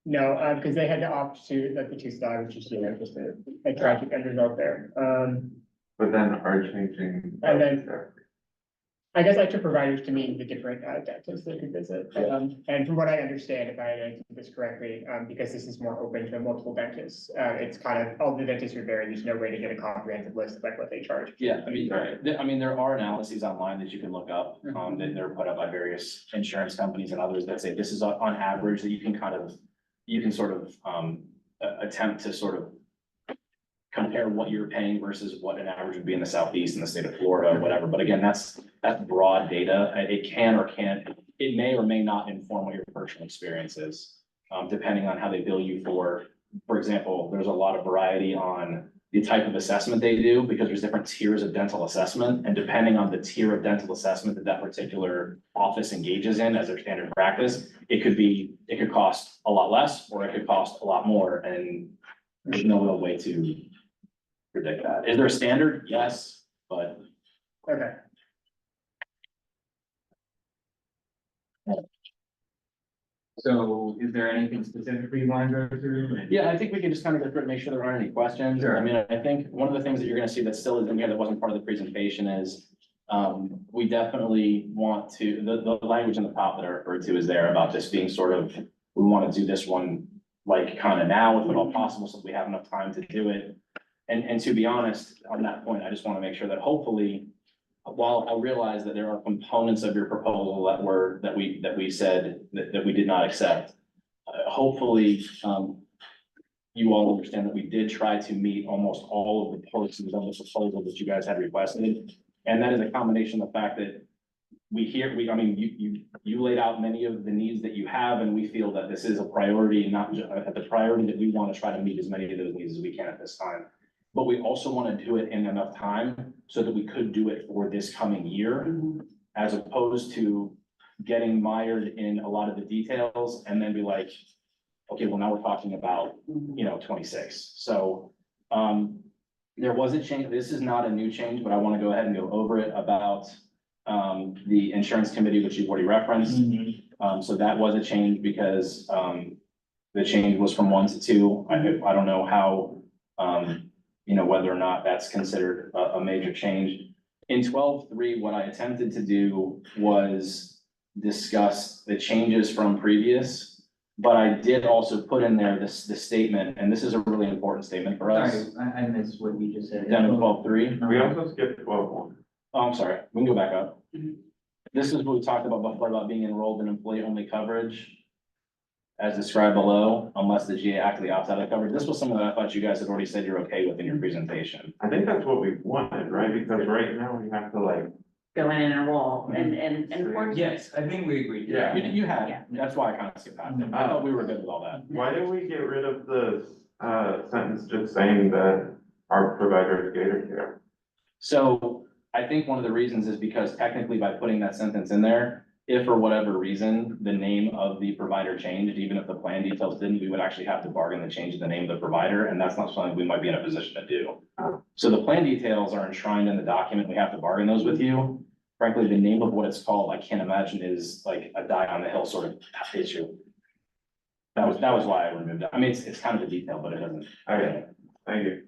no, because they had to opt to let the two slide, which is, just a tragic end result there. But then are changing. And then- I guess I took providers to mean the different dentists they could visit. And from what I understand, if I answered this correctly, because this is more open to multiple dentists, it's kind of, all the dentists are there, there's no way to get a comprehensive list of like what they charge. Yeah, I mean, there are analyses online that you can look up, that they're put up by various insurance companies and others that say this is on average that you can sort of, attempt to sort of compare what you're paying versus what an average would be in the southeast, in the state of Florida, whatever. But again, that's broad data. It can or can't, it may or may not inform what your personal experience is, depending on how they bill you for example, there's a lot of variety on the type of assessment they do, because there's different tiers of dental assessment, and depending on the tier of dental assessment that particular office engages in as their standard practice, it could cost a lot less, or it could cost a lot more, and there's no real way to predict that. Is there a standard? Yes, but Okay. So is there anything specifically you want to go through? yeah, I think we can just kind of go through it, make sure there aren't any questions. Sure. I mean, I think one of the things that you're gonna see that still is in here that wasn't part of the presentation is we definitely want to, the language in the top that I referred to is there about this being sort of, we want to do this one like kind of now, if at all possible, so we have enough time to do it. And to be honest, on that point, I just want to make sure that hopefully, while I realize that there are components of your proposal that we said that we did not accept, hopefully, you all understand that we did try to meet almost all of the portions of the proposal that you guys had requested. And that is a combination of the fact that I mean, you laid out many of the needs that you have, and we feel that this is a priority, not just the priority that we want to try to meet as many of those needs as we can at this time. But we also want to do it in enough time so that we could do it for this coming year, as opposed to getting mired in a lot of the details and then be like, okay, well, now we're talking about, you know, 26. So, there was a change. This is not a new change, but I want to go ahead and go over it about, the insurance committee, which you've already referenced. So that was a change because, the change was from 1 to 2. I don't know how, you know, whether or not that's considered a major change. In 12.3, what I attempted to do was discuss the changes from previous. But I did also put in there this statement, and this is a really important statement for us, I missed what you just said. down in 12.3. We also skipped 12.1. Oh, I'm sorry, we can go back up. Mhm. This is what we talked about before, about being enrolled in employee-only coverage as described below, unless the GA actively opts out of coverage. This was something that I thought you guys had already said you're okay with in your presentation. I think that's what we wanted, right? Because right now we have to like, Go in and enroll and unfortunately. Yes, I think we agreed. Yeah. You Yeah. had, that's why I kind of skipped past it. I thought we were good with all that. why did we get rid of the, sentence just saying that our provider is Gator Care? So I think one of the reasons is because technically by putting that sentence in there, if for whatever reason, the name of the provider changed, even if the plan details didn't, we would actually have to bargain the change in the name of the provider, and that's not something we might be in a position to do. So the plan details are enshrined in the document. We have to bargain those with you. Frankly, the name of what it's called, I can't imagine is like a die on the hill sort of issue. That was why I removed it. I mean, it's kind of a detail, but it doesn't. Okay, thank you.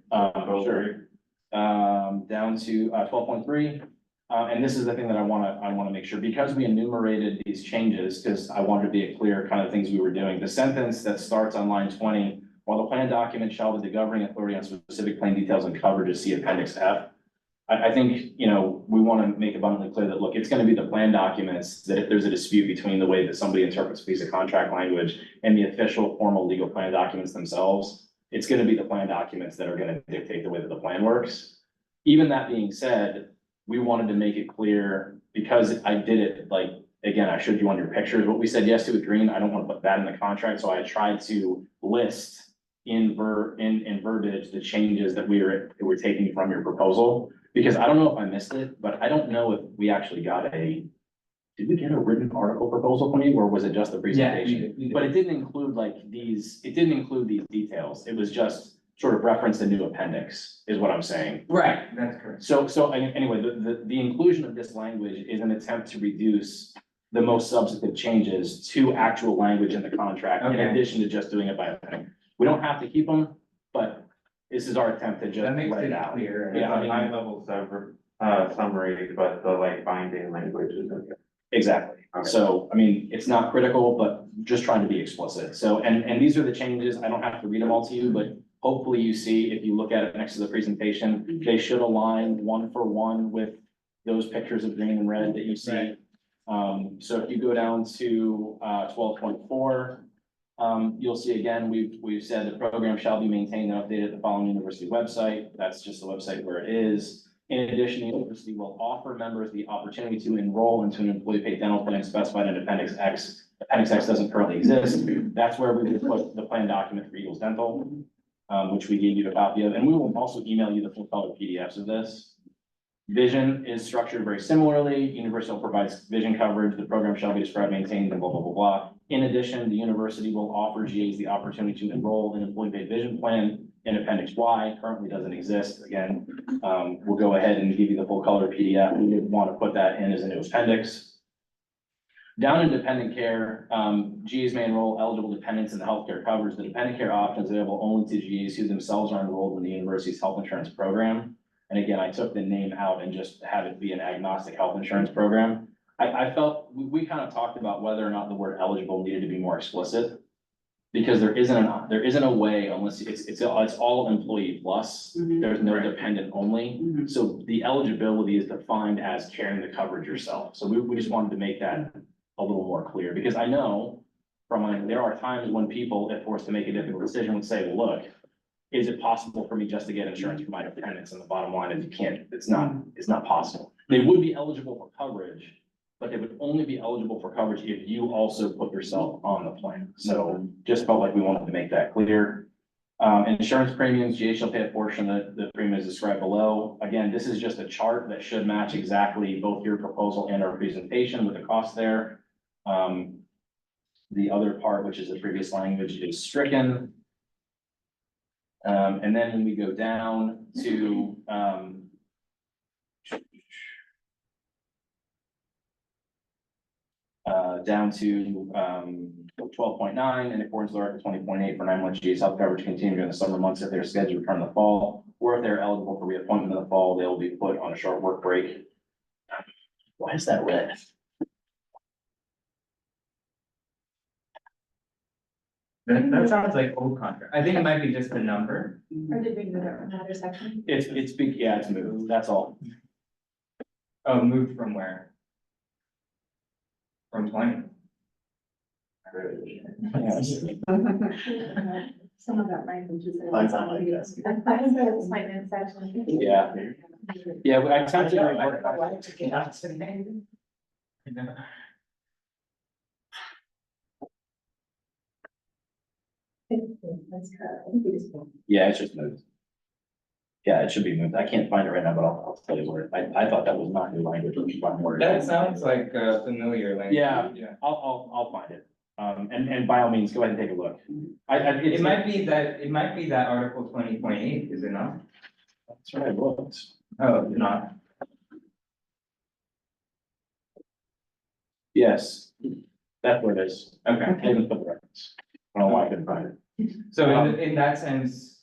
Sure. Down to 12.3. And this is the thing that I wanna make sure, because we enumerated these changes, because I wanted to be clear kind of things we were doing. The sentence that starts on line 20, while the plan document shall with the governing authority on specific plan details and coverages, see appendix F. I think, you know, we want to make abundantly clear that, look, it's gonna be the plan documents, that if there's a dispute between the way that somebody interprets a piece of contract language and the official formal legal plan documents themselves, it's gonna be the plan documents that are gonna dictate the way that the plan works. Even that being said, we wanted to make it clear, because I did it, like, again, I showed you on your pictures, what we said yes to with green, I don't want to put that in the contract, so I tried to list in verbiage the changes that we're taking from your proposal. Because I don't know if I missed it, but I don't know if we actually got did we get a written article proposal from you, or was it just the presentation? we did. But it didn't include these details, it was just sort of reference a new appendix, is what I'm saying. Right, that's correct. So anyway, the inclusion of this language is an attempt to reduce the most substantive changes to actual language in the contract, in Okay. addition to just doing it by appendix. We don't have to keep them, but this is our attempt to just That makes let it it out. clear. Yeah, I mean- High level summary, but the like binding language is okay. Exactly. Okay. So, I mean, it's not critical, but just trying to be explicit. So, and these are the changes. I don't have to read them all to you, but hopefully you see, if you look at it next to the presentation, they should align 1 for 1 with those pictures of green and red that you see. So if you go down to 12.4, you'll see again, we've said the program shall be maintained and updated at the following university website. That's just the website where it is. In addition, the university will offer members the opportunity to enroll into an employee paid dental plan specified in Appendix X. Appendix X doesn't currently exist. That's where we would put the plan document for Eagles Dental, which we gave you a copy of, and we will also email you the full color PDFs of this. Vision is structured very similarly. Universal provides vision coverage. The program shall be described, maintained, and blah, blah, blah, blah. In addition, the university will offer GAs the opportunity to enroll in employee paid vision plan in Appendix Y, currently doesn't exist. Again, we'll go ahead and give you the full color PDF. We would want to put that in as a new appendix. Down in dependent care, GAs may enroll eligible dependents in the healthcare coverage. The dependent care option is available only to GAs who themselves are enrolled in the university's health insurance program. And again, I took the name out and just have it be an agnostic health insurance program. I felt, we kind of talked about whether or not the word eligible needed to be more explicit. Because there isn't a way, unless it's all employee plus, Mhm. there's no Right. dependent only. Mhm. So the eligibility is defined as carrying the coverage yourself. So we just wanted to make that a little more clear, because I know there are times when people, if forced to make a difficult decision, would say, well, look, is it possible for me just to get insurance for my dependents? And the bottom line is you can't, it's not possible. They would be eligible for coverage, but they would only be eligible for coverage if you also put yourself on the plan. So just felt like we wanted to make that clear. Insurance premiums, GA shall pay a portion of the premium as described below. Again, this is just a chart that should match exactly both your proposal and our presentation with the cost there. the other part, which is the previous language, is stricken. And then when we go down to, down to, 12.9, in accordance with Article 20.8 for 9-month GA's health coverage continue during the summer months if they're scheduled to return in the fall, or if they're eligible for reappointment in the fall, they will be put on a short work break. Why is that red? That sounds like old contract. I think it might be just the number. Or did we move it from another section? It's big, yeah, it's moved, that's all. Oh, moved from where? From 20? Some of that language is. Mine's not like this. Yeah. Yeah, I attempted to. Yeah, it's just moved. Yeah, it should be moved. I can't find it right now, but I'll tell you where. I thought that was not new language, which is one word. That sounds like a familiar language. Yeah. Yeah. I'll find it. And by all means, go ahead and take a look. It might be that Article 20.8, is it not? That's right, I looked. Oh, it's not. Yes, that's what it is. Okay. I didn't put the reference. I don't know why I couldn't find it. So in that sense,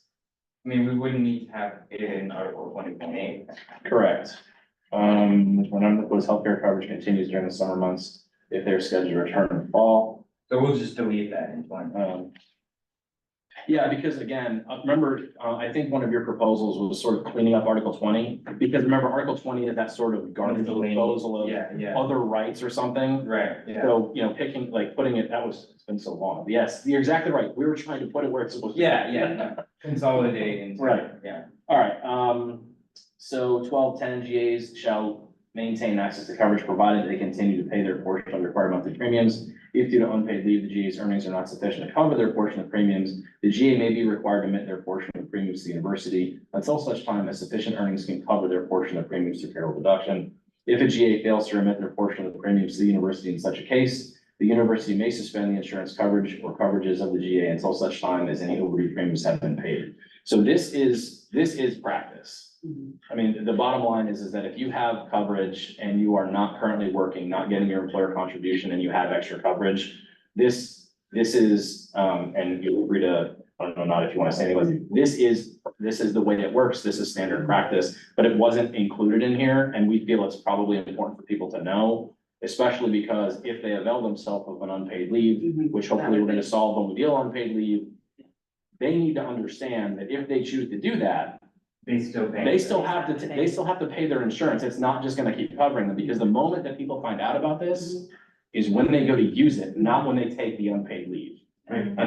I mean, we wouldn't need to have it in Article 20.8. Correct. Remember, was healthcare coverage continues during the summer months if they're scheduled to return in the fall. So we'll just delete that in 20. Yeah, because again, remember, I think one of your proposals was sort of cleaning up Article 20, because remember, Article 20 is that sort of garbage proposal of Yeah, other rights or something. right, yeah. So, picking, like, putting it, it's been so long. Yes, you're exactly right. We were trying to put it where it's supposed to be. Yeah, consolidate into. Right. Yeah. All right, so 12.10 GAs shall maintain access to coverage provided they continue to pay their portion of required monthly premiums. If due to unpaid leave, the GA's earnings are not sufficient to cover their portion of premiums, the GA may be required to remit their portion of premiums to the university until such time as sufficient earnings can cover their portion of premiums through payroll deduction. If a GA fails to remit their portion of the premiums to the university in such a case, the university may suspend the insurance coverage or coverages of the GA until such time as any overdue premiums have been paid. So this is practice. I mean, the bottom line is that if you have coverage and you are not currently working, not getting your employer contribution, and you have extra coverage, this is, and you're free to, I don't know, not if you want to say anything, this is the way it works. This is standard practice, but it wasn't included in here, and we feel it's probably important for people to know, especially because if they avail themselves of an unpaid leave, which hopefully we're going to solve when we deal on unpaid leave, they need to understand that if they choose to do that, They still pay. they still have to pay their insurance. It's not just gonna keep covering them, because the moment that people find out about this is when they go to use it, not when they take the unpaid leave. And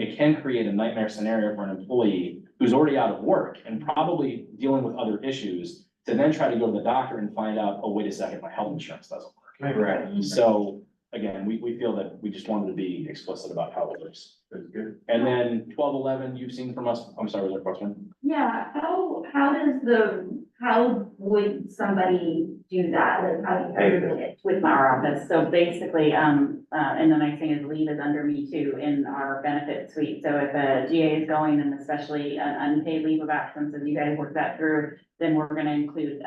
it can create a nightmare scenario for an employee who's already out of work and probably dealing with other issues to then try to go to the doctor and find out, oh, wait a second, my health insurance doesn't work. Right. So again, we feel that we just wanted to be explicit about how it works. That's good. And then 12.11, you've seen from us, I'm sorry, was there a question? Yeah, how would somebody do that? Like, how do you do it? With our office. So basically, and the nice thing is leave is under me too in our benefit suite. So if a GA is going, and especially an unpaid leave of absence, as you guys work that through, then we're gonna include,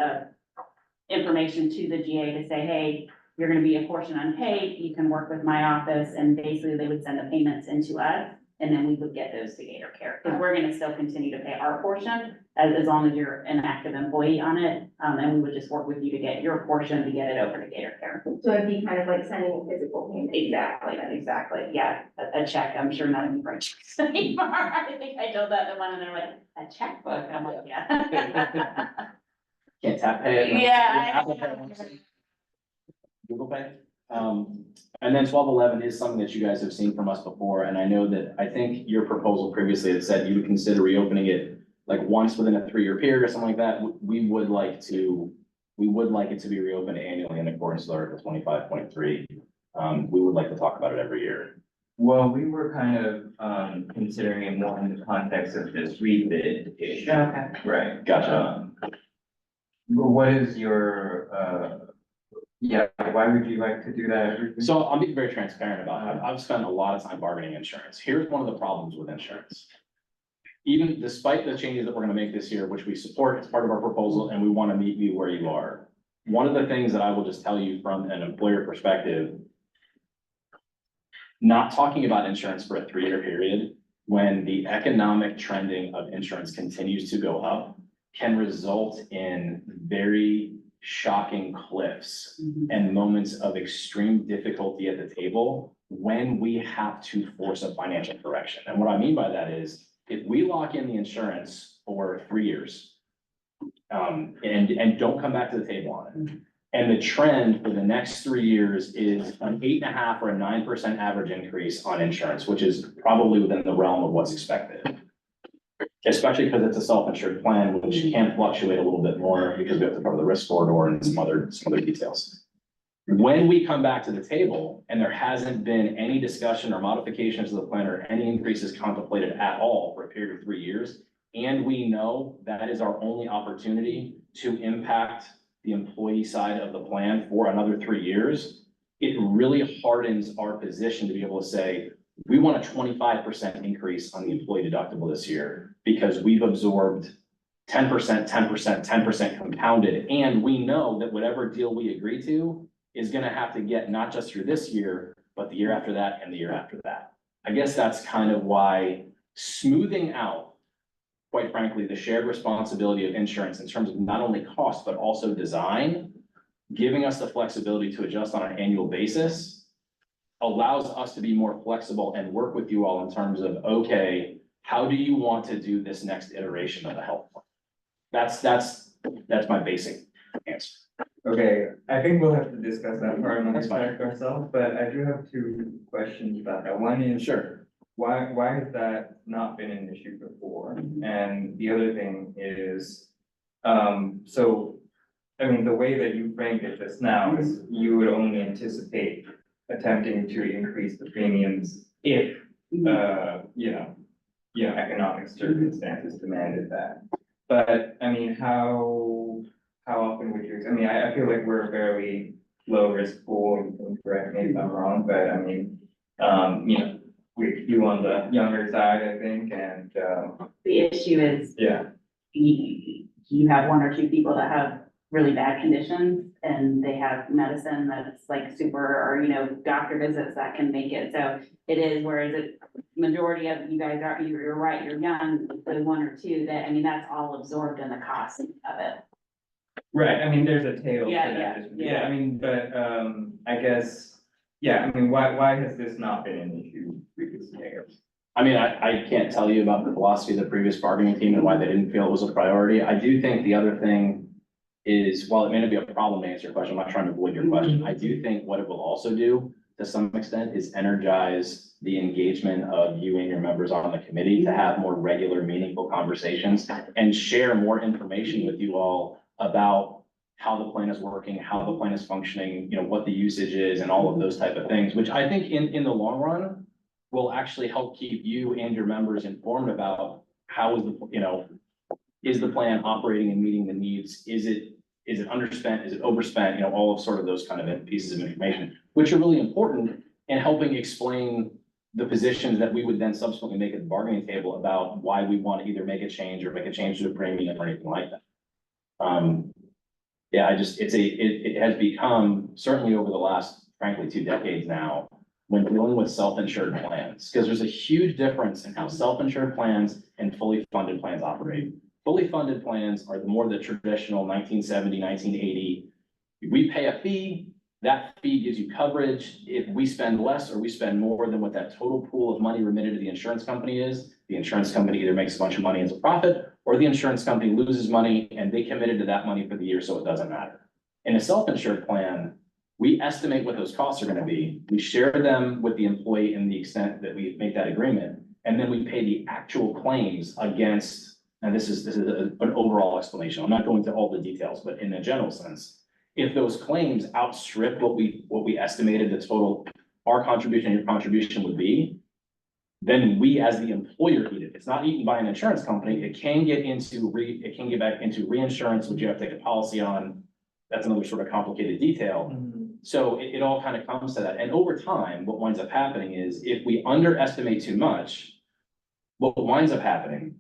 information to the GA to say, hey, you're gonna be a portion unpaid, you can work with my office, and basically they would send the payments into us, and then we would get those to Gator Care. Because we're gonna still continue to pay our portion, as long as you're an active employee on it, and we would just work with you to get your portion to get it over to Gator Care. So it'd be kind of like sending a physical payment. Exactly, yeah, a check, I'm sure none of you write checks anymore, I think I told that to one, and they're like, a checkbook, I'm like, yeah. Can't tap pay. Yeah, I Apple Pay. know. Google Pay. And then 12.11 is something that you guys have seen from us before, and I know that, I think your proposal previously had said you would consider reopening it like once within a 3-year period or something like that. We would like it to be reopened annually in accordance with Article 25.3. We would like to talk about it every year. Well, we were kind of, considering it more in the context of this rebid issue. Okay. Right. Gotcha. But what is your, Yeah, why would you like to do that? So I'm being very transparent about it. I've spent a lot of time bargaining insurance. Here's one of the problems with insurance. Even despite the changes that we're gonna make this year, which we support as part of our proposal, and we wanna meet you where you are. One of the things that I will just tell you from an employer perspective, not talking about insurance for a 3-year period, when the economic trending of insurance continues to go up, can result in very shocking cliffs and moments of extreme difficulty at the table when we have to force a financial correction. And what I mean by that is, if we lock in the insurance for 3 years, and don't come back to the table on it, and the trend for the next 3 years is an 8.5 or a 9% average increase on insurance, which is probably within the realm of what's expected. Especially because it's a self-insured plan, which can fluctuate a little bit more because we have to cover the risk corridor and some other details. When we come back to the table and there hasn't been any discussion or modifications to the plan or any increases contemplated at all for a period of 3 years, and we know that is our only opportunity to impact the employee side of the plan for another 3 years, it really hardens our position to be able to say, we want a 25% increase on the employee deductible this year because we've absorbed 10%, 10%, 10% compounded. And we know that whatever deal we agree to is gonna have to get not just through this year, but the year after that and the year after that. I guess that's kind of why smoothing out, quite frankly, the shared responsibility of insurance in terms of not only cost, but also design, giving us the flexibility to adjust on an annual basis allows us to be more flexible and work with you all in terms of, okay, how do you want to do this next iteration of the health plan? That's my basic answer. Okay, I think we'll have to discuss that part That's amongst fine. ourselves, but I do have 2 questions about that. One is, Sure. why has that not been an issue before? And the other thing is, so, I mean, the way that you framed it just now is you would only anticipate attempting to increase the premiums if, economic circumstances demanded that. But, I mean, how often would you, I mean, I feel like we're a fairly low risk pool, you can correct me if I'm wrong, but I mean, you on the younger side, I think, and, The issue is yeah. you have 1 or 2 people that have really bad conditions and they have medicine that's like super, or, doctor visits that can make it. So it is, whereas it, majority of you guys are, you're right, you're young, the 1 or 2 that, I mean, that's all absorbed in the cost of it. Right, I mean, there's a tail to Yeah, that. yeah. I mean, but, I guess, yeah, I mean, why has this not been an issue previously, I guess? I mean, I can't tell you about the philosophy of the previous bargaining team and why they didn't feel it was a priority. I do think the other thing is, while it may not be a problem to answer your question, I'm not trying to avoid your question. I do think what it will also do to some extent is energize the engagement of you and your members on the committee to have more regular, meaningful conversations and share more information with you all about how the plan is working, how the plan is functioning, what the usage is and all of those type of things, which I think in the long run will actually help keep you and your members informed about how is the plan operating and meeting the needs? Is it underspent? Is it overspent? All of sort of those kind of pieces of information, which are really important in helping explain the positions that we would then subsequently make at the bargaining table about why we want to either make a change or make a change to the premium or anything like that. It has become, certainly over the last, frankly, 2 decades now, when dealing with self-insured plans, because there's a huge difference in how self-insured plans and fully funded plans operate. Fully funded plans are more the traditional 1970, 1980. We pay a fee, that fee gives you coverage. If we spend less or we spend more than what that total pool of money remitted to the insurance company is, the insurance company either makes a bunch of money as a profit, or the insurance company loses money and they committed to that money for the year, so it doesn't matter. In a self-insured plan, we estimate what those costs are gonna be. We share them with the employee in the extent that we make that agreement, and then we pay the actual claims against, and this is an overall explanation. I'm not going into all the details, but in a general sense, if those claims outstrip what we estimated the total, our contribution and your contribution would be, then we as the employer eat it. It's not eaten by an insurance company. It can get back into reinsurance, which you have to take a policy on. that's another sort of complicated detail. So it all kind of comes to that. And over time, what winds up happening is if we underestimate too much, what winds up happening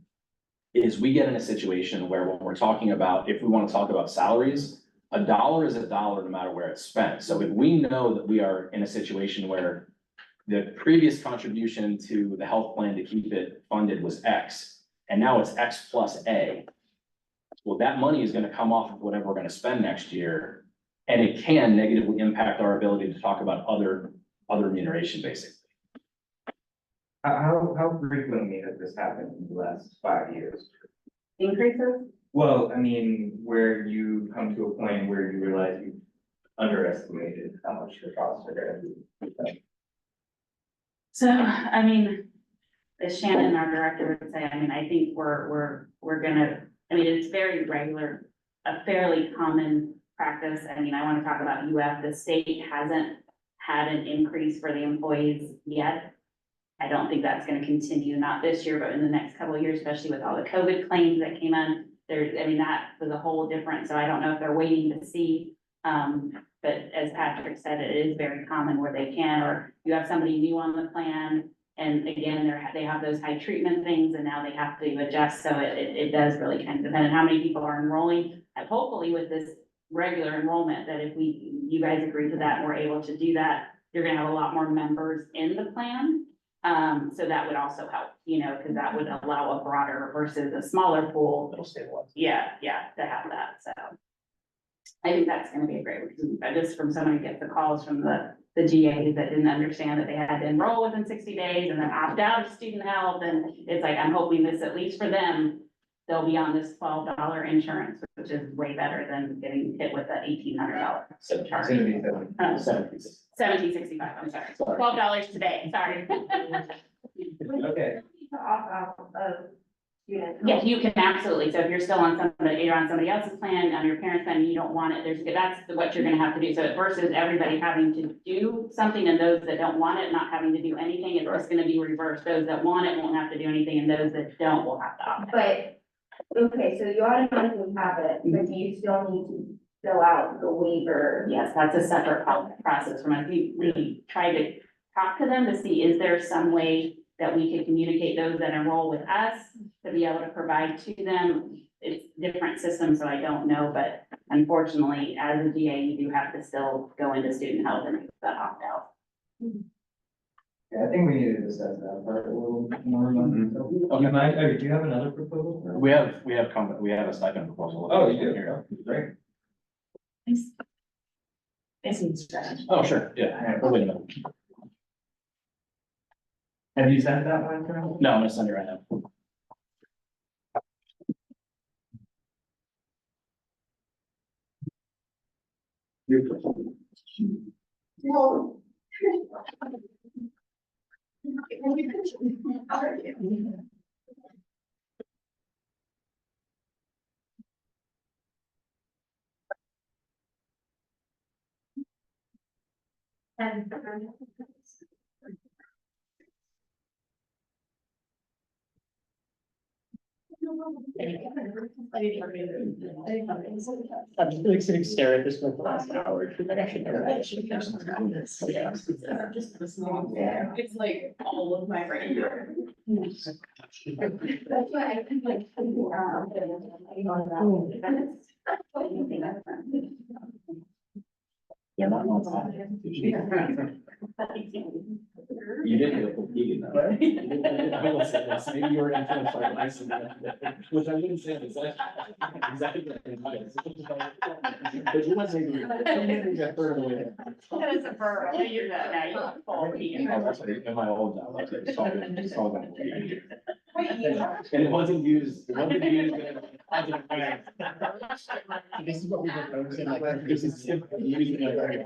is we get in a situation where when we're talking about, if we want to talk about salaries, a dollar is a dollar no matter where it's spent. So if we know that we are in a situation where the previous contribution to the health plan to keep it funded was X, and now it's X plus A. Well, that money is gonna come off of whatever we're gonna spend next year, and it can negatively impact our ability to talk about other remuneration, basically. How frequently has this happened in the last 5 years? Increases? Well, I mean, where you come to a point where you realize you underestimated how much the costs are gonna be. So, I mean, as Shannon, our director, would say, I mean, I think we're gonna, I mean, it's very regular, a fairly common practice. I mean, I wanna talk about UF, the state hasn't had an increase for the employees yet. I don't think that's gonna continue, not this year, but in the next couple of years, especially with all the COVID claims that came in. There's, I mean, that was a whole different, so I don't know if they're waiting to see. But as Patrick said, it is very common where they can, or you have somebody new on the plan. And again, they have those high treatment things and now they have to adjust, so it does really kind of depend on how many people are enrolling. And hopefully with this regular enrollment, that if you guys agree to that, and we're able to do that, you're gonna have a lot more members in the plan. So that would also help, you know, because that would allow a broader versus a smaller pool. It'll stabilize. Yeah, to have that, so. I think that's gonna be a great, because just from someone who gets the calls from the GAs that didn't understand that they had to enroll within 60 days and then opt out of student health, and it's like, I'm hoping this, at least for them, they'll be on this $12 insurance, which is way better than getting hit with the $1,800 It's gonna charge. be seven. $17.65, I'm sorry, $12 today, sorry. Okay. To opt out of student. Yes, you can absolutely, so if you're still on you're on somebody else's plan, on your parents' plan, and you don't want it, that's what you're gonna have to do. So versus everybody having to do something and those that don't want it, not having to do anything, it's just gonna be reversed. Those that want it won't have to do anything, and those that don't will have to opt out. But, okay, so you automatically have it, but you still need to fill out the waiver. Yes, that's a separate process from us. We try to talk to them to see, is there some way that we can communicate those that enroll with us to be able to provide to them. It's different systems, so I don't know, but unfortunately, as a GA, you do have to still go into student health and make that opt out. Yeah, I think we need to discuss that part a little more. You mind, do you have another proposal? We have a stipend proposal. Oh, you do? Great. Oh, sure, yeah. Oh, wait a minute. Have you sent that one, Carol? No, I'm gonna send it right now. Well. And I'm just like sitting staring at this for the last hour. Like I should never. Yeah. It's like all of my brain. that's why I think like. Yeah, that one's You didn't get a competing though. I will say this, maybe you were influenced by lice and which I wouldn't say is exactly. But you must say you got third away. That is a burr, you're not, now you're full. Oh, that's right, in my old job, I was like, solving. And it wasn't used. In a positive way. This is what we propose in like. This is used in a very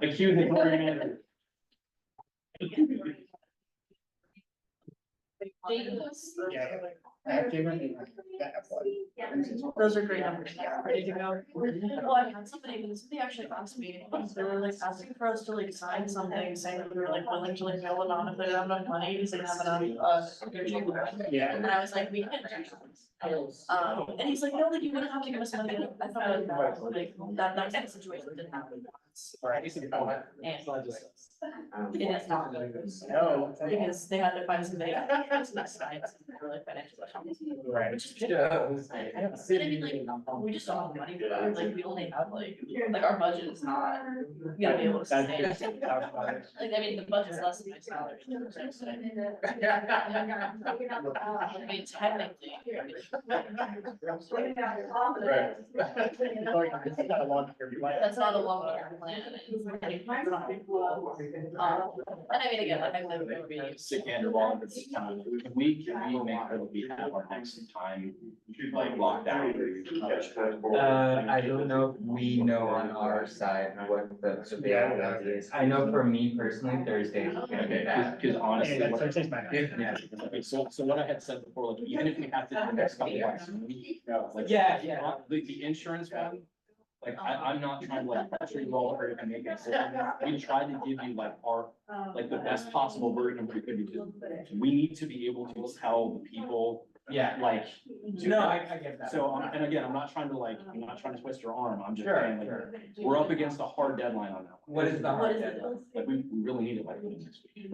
accusatory manner. Yeah. I have given that one. Those are great numbers, yeah, ready to go. Well, I had somebody actually asked me, they were like asking for us to like sign something, saying that we were like willing to like mail them out if they don't have enough money, because they don't have enough, Yeah. And I was like, we can do and he's like, no, like you wouldn't have to give us money, and I thought like, that kind of situation didn't happen. Right. And it is not, No. because they had to find somebody else next time, for like financial. Right. Which is I mean, like, we just don't have the money for that, like, we only have like our budget is not gonna be able to sustain. That's it. Like, I mean, the budget's less than my salary. I mean, technically. That's not a long-term plan. And I mean, again, like, I live in Ruby. Sikander, while it's time, we make sure that we have our next time like locked out. I don't know if we know on our side what the availability is. I know for me personally, Thursday is gonna be bad. Because honestly, Yeah, what- Thursday's my night. Yeah. okay, so what I had said before, like, even if we have to do the next couple months, like. Yeah. The insurance one, like, I'm not trying to like pressure you all or to make a decision. We tried to give you like our, like the best possible version of what we could do. We need to be able to tell the people, Yeah. like. No, I get that. So, and again, I'm not trying to twist your arm, I'm just Sure, saying, like, sure. we're up against a hard deadline on that. What is the What hard is it? deadline? Like, we really need it like next week.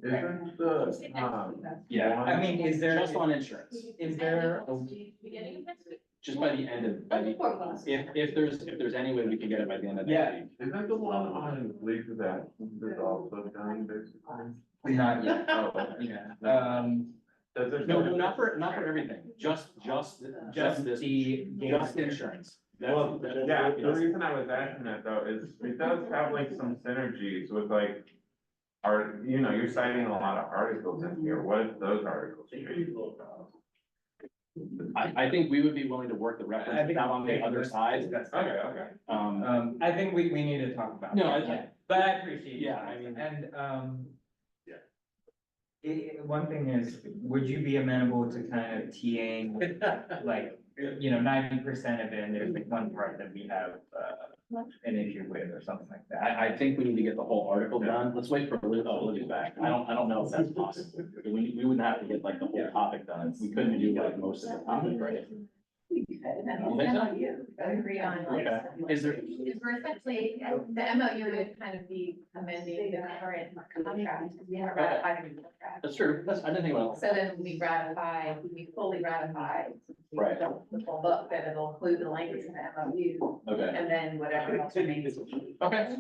Isn't the, Yeah. I mean, is there, Just on insurance, is there, Beginning of next week. just by the end of, if there's any way we can get it by the end of Yeah. next week. isn't the one on leave of absence is also done basically? not yet, Oh, yeah, Does it? No, not for everything, just this, the. just insurance. That's- Well, that's- yeah, the reason I was asking that though is it does have like some synergies with like. You're citing a lot of articles in here, what if those articles? I think we would be willing to work the I reference think out on the other side. That's. Okay. I think we need to talk about. No, that. But I appreciate. Yeah, it. I mean- And, Yeah. One thing is, would you be amenable to kind of TAing, like, 90% of it, and there's like one part that we have, an issue with or something like that? I think we need to get the whole article done. Let's wait for Olivia's back. I don't know if that's possible. We wouldn't have to get like the whole topic done. We couldn't do like most of the topic, right? You think so? Agree on. Okay. Is there, Because we're essentially, the MOU would kind of be amending the current contract, because we haven't ratified the contract. that's true. I didn't think about So then we fully ratify. Right. The full book, that it'll include the language in the MOU, it. Okay. and then whatever else remains. Okay.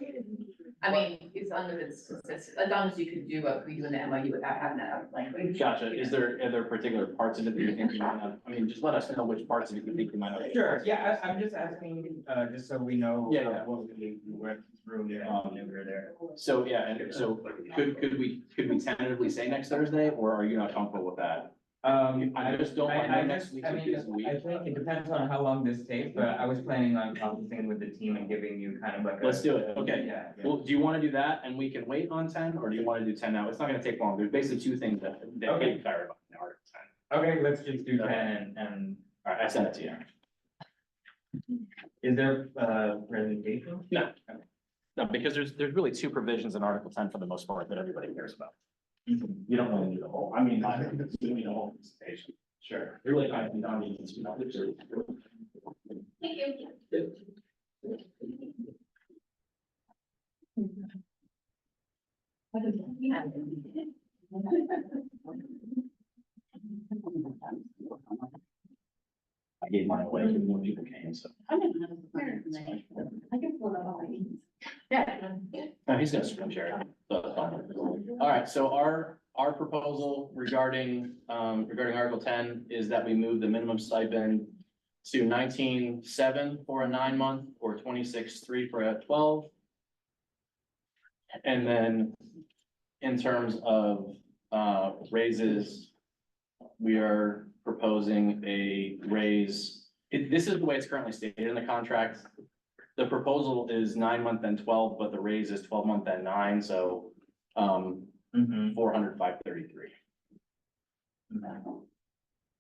I mean, as long as it's consistent, as long as you could do what we do in the MOU without having that language. Gotcha. Are there particular parts of it that you think you might not, I mean, just let us know which parts of it you think you might not. Sure, yeah, I'm just asking, just so we know. Yeah. What we went through there, when we were there. So, yeah, and so could we tentatively say next Thursday, or are you not comfortable with that? I just don't, I know next week's a busy week. I think it depends on how long this takes, but I was planning on consulting with the team and giving you kind of like. Let's do it. Okay. Yeah. Well, do you wanna do that and we can wait on 10, or do you wanna do 10 now? It's not gonna take long. There's basically two things that Okay. we clarify in Article 10. Okay, let's just do 10 and, All right, I sent it to you. is there presentation? No, because there's really two provisions in Article 10 for the most part that everybody cares about. You don't really need a whole, I mean, you don't need a whole presentation. Sure. You're really kind of, you don't need to. Thank you. I gave mine away when more people came, so. I can pull it up on my knees. Yeah. No, he's gonna screen share it. All right, so our proposal regarding Article 10 is that we move the minimum stipend to 19,700 for a 9-month or 26,300 for a 12. And then in terms of raises, we are proposing a raise. This is the way it's currently stated in the contract. The proposal is 9-month and 12, but the raise is 12-month and 9, so 400, 533.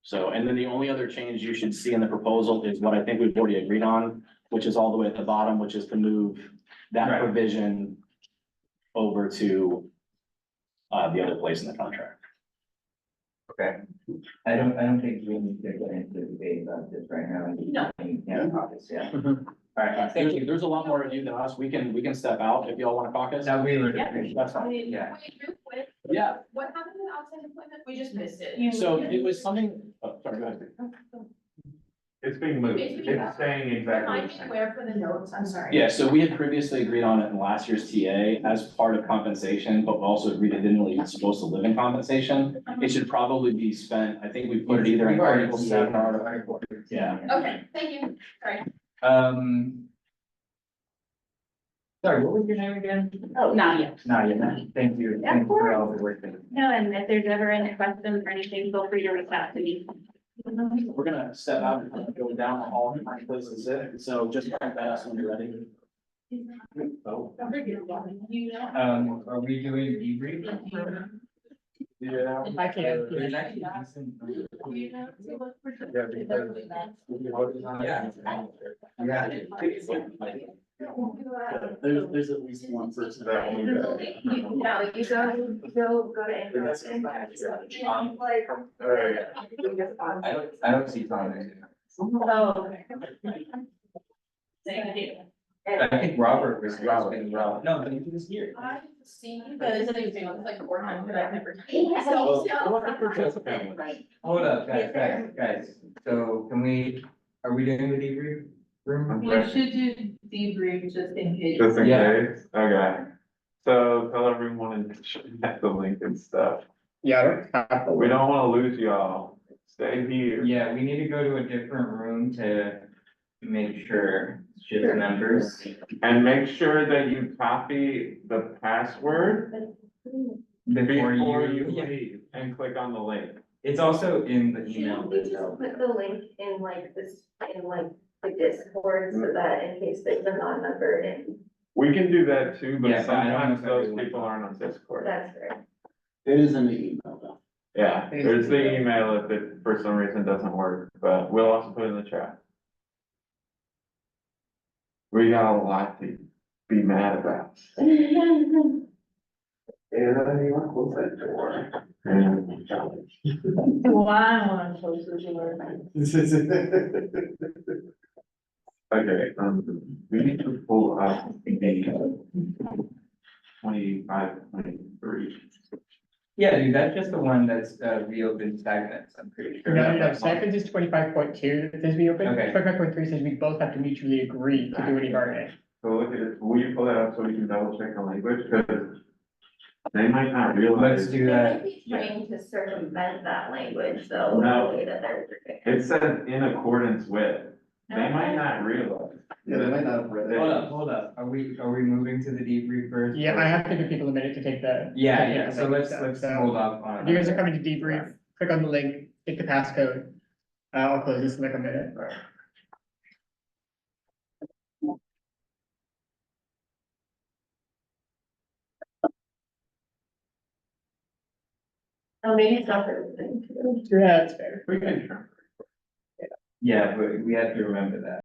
So, and then the only other change you should see in the proposal is what I think we've already agreed on, which is all the way at the bottom, which is to move that Right. provision over to the other place in the contract. Okay. I don't think we need to get into the debate about this right now. No. Yeah, caucus, yeah. All right, thank you. There's a lot more of you than us. We can step out if y'all want to caucus. Now, we would Yeah. appreciate That's that. fine. Yeah. Wait, Yeah, what happened with outside employment? We just missed it. so it was something, oh, sorry, go ahead. It's being moved, it's staying exactly the Remind me same. where for the notes, I'm sorry. Yeah, so we had previously agreed on it in last year's TA as part of compensation, but we also agreed it didn't really, it's supposed to live in compensation. It should probably be spent, I think we put it either in We've already- Article 7 or Article. Yeah. Okay, thank you, sorry. Sorry, what was your name again? Oh, Nadia. Nadia, thank you, Yeah, of thanks for all the work. that- No, and if there's ever any questions or anything, feel free to reach out to me. We're gonna step out and go down the hall and find places to sit, so just kind of ask when you're ready. Oh. You know. Are we doing debrief? Yeah. I can. There's actually decent- You know, to look for- Yeah, because- Yeah. There's at least one person. That one. No, you go to interesting. Like. I don't see Tom there. Oh. Thank you. I think Robert was as well. No, but he was here. I've seen, but it's like 400, I've never. Hold up, guys, so are we doing the debrief room? We should do debrief just in case. Just in Yeah. case, okay. So tell everyone to check the link and stuff. Yeah, I don't have. We don't wanna lose y'all. Stay here. Yeah, we need to go to a different room to make sure it's just members. And make sure that you copy the password Before before you, you leave and click on the link. it's also in the email. Can't we just put the link in like this, in like the Discord so that in case there's a non-member and We can do that too, but Yeah, but I don't know sometimes if those everyone- people aren't on Discord. that's fair. It is in the email though. Yeah, there's the email if it for some reason doesn't work, but we'll also put it in the chat. We got a lot to be mad about. Yeah, you want to close that door. Why I wanna close the door? Okay, we need to pull up the 25-23. Yeah, dude, that's just the one that's reopened stagnants, I'm pretty sure. No, stipends is 25.2 that says we open, Okay. 25.3 says we both have to mutually agree to do any bargaining. So look at it, will you pull that up so we can double check the language, because they might not realize. Let's do They that. might be trying to circumvent that language, though, No. the way that they're. It says in accordance with, they might not realize. Yeah, they might not have read it. Hold up, are we moving to the debrief first? Yeah, I have to give people a minute to take the. Yeah, so let's So, hold off on. if you guys are coming to debrief, click on the link, hit the passcode. I'll close this in like a minute. Oh, maybe it's not everything. Yeah, that's fair. We can. Yeah, but we have to remember that.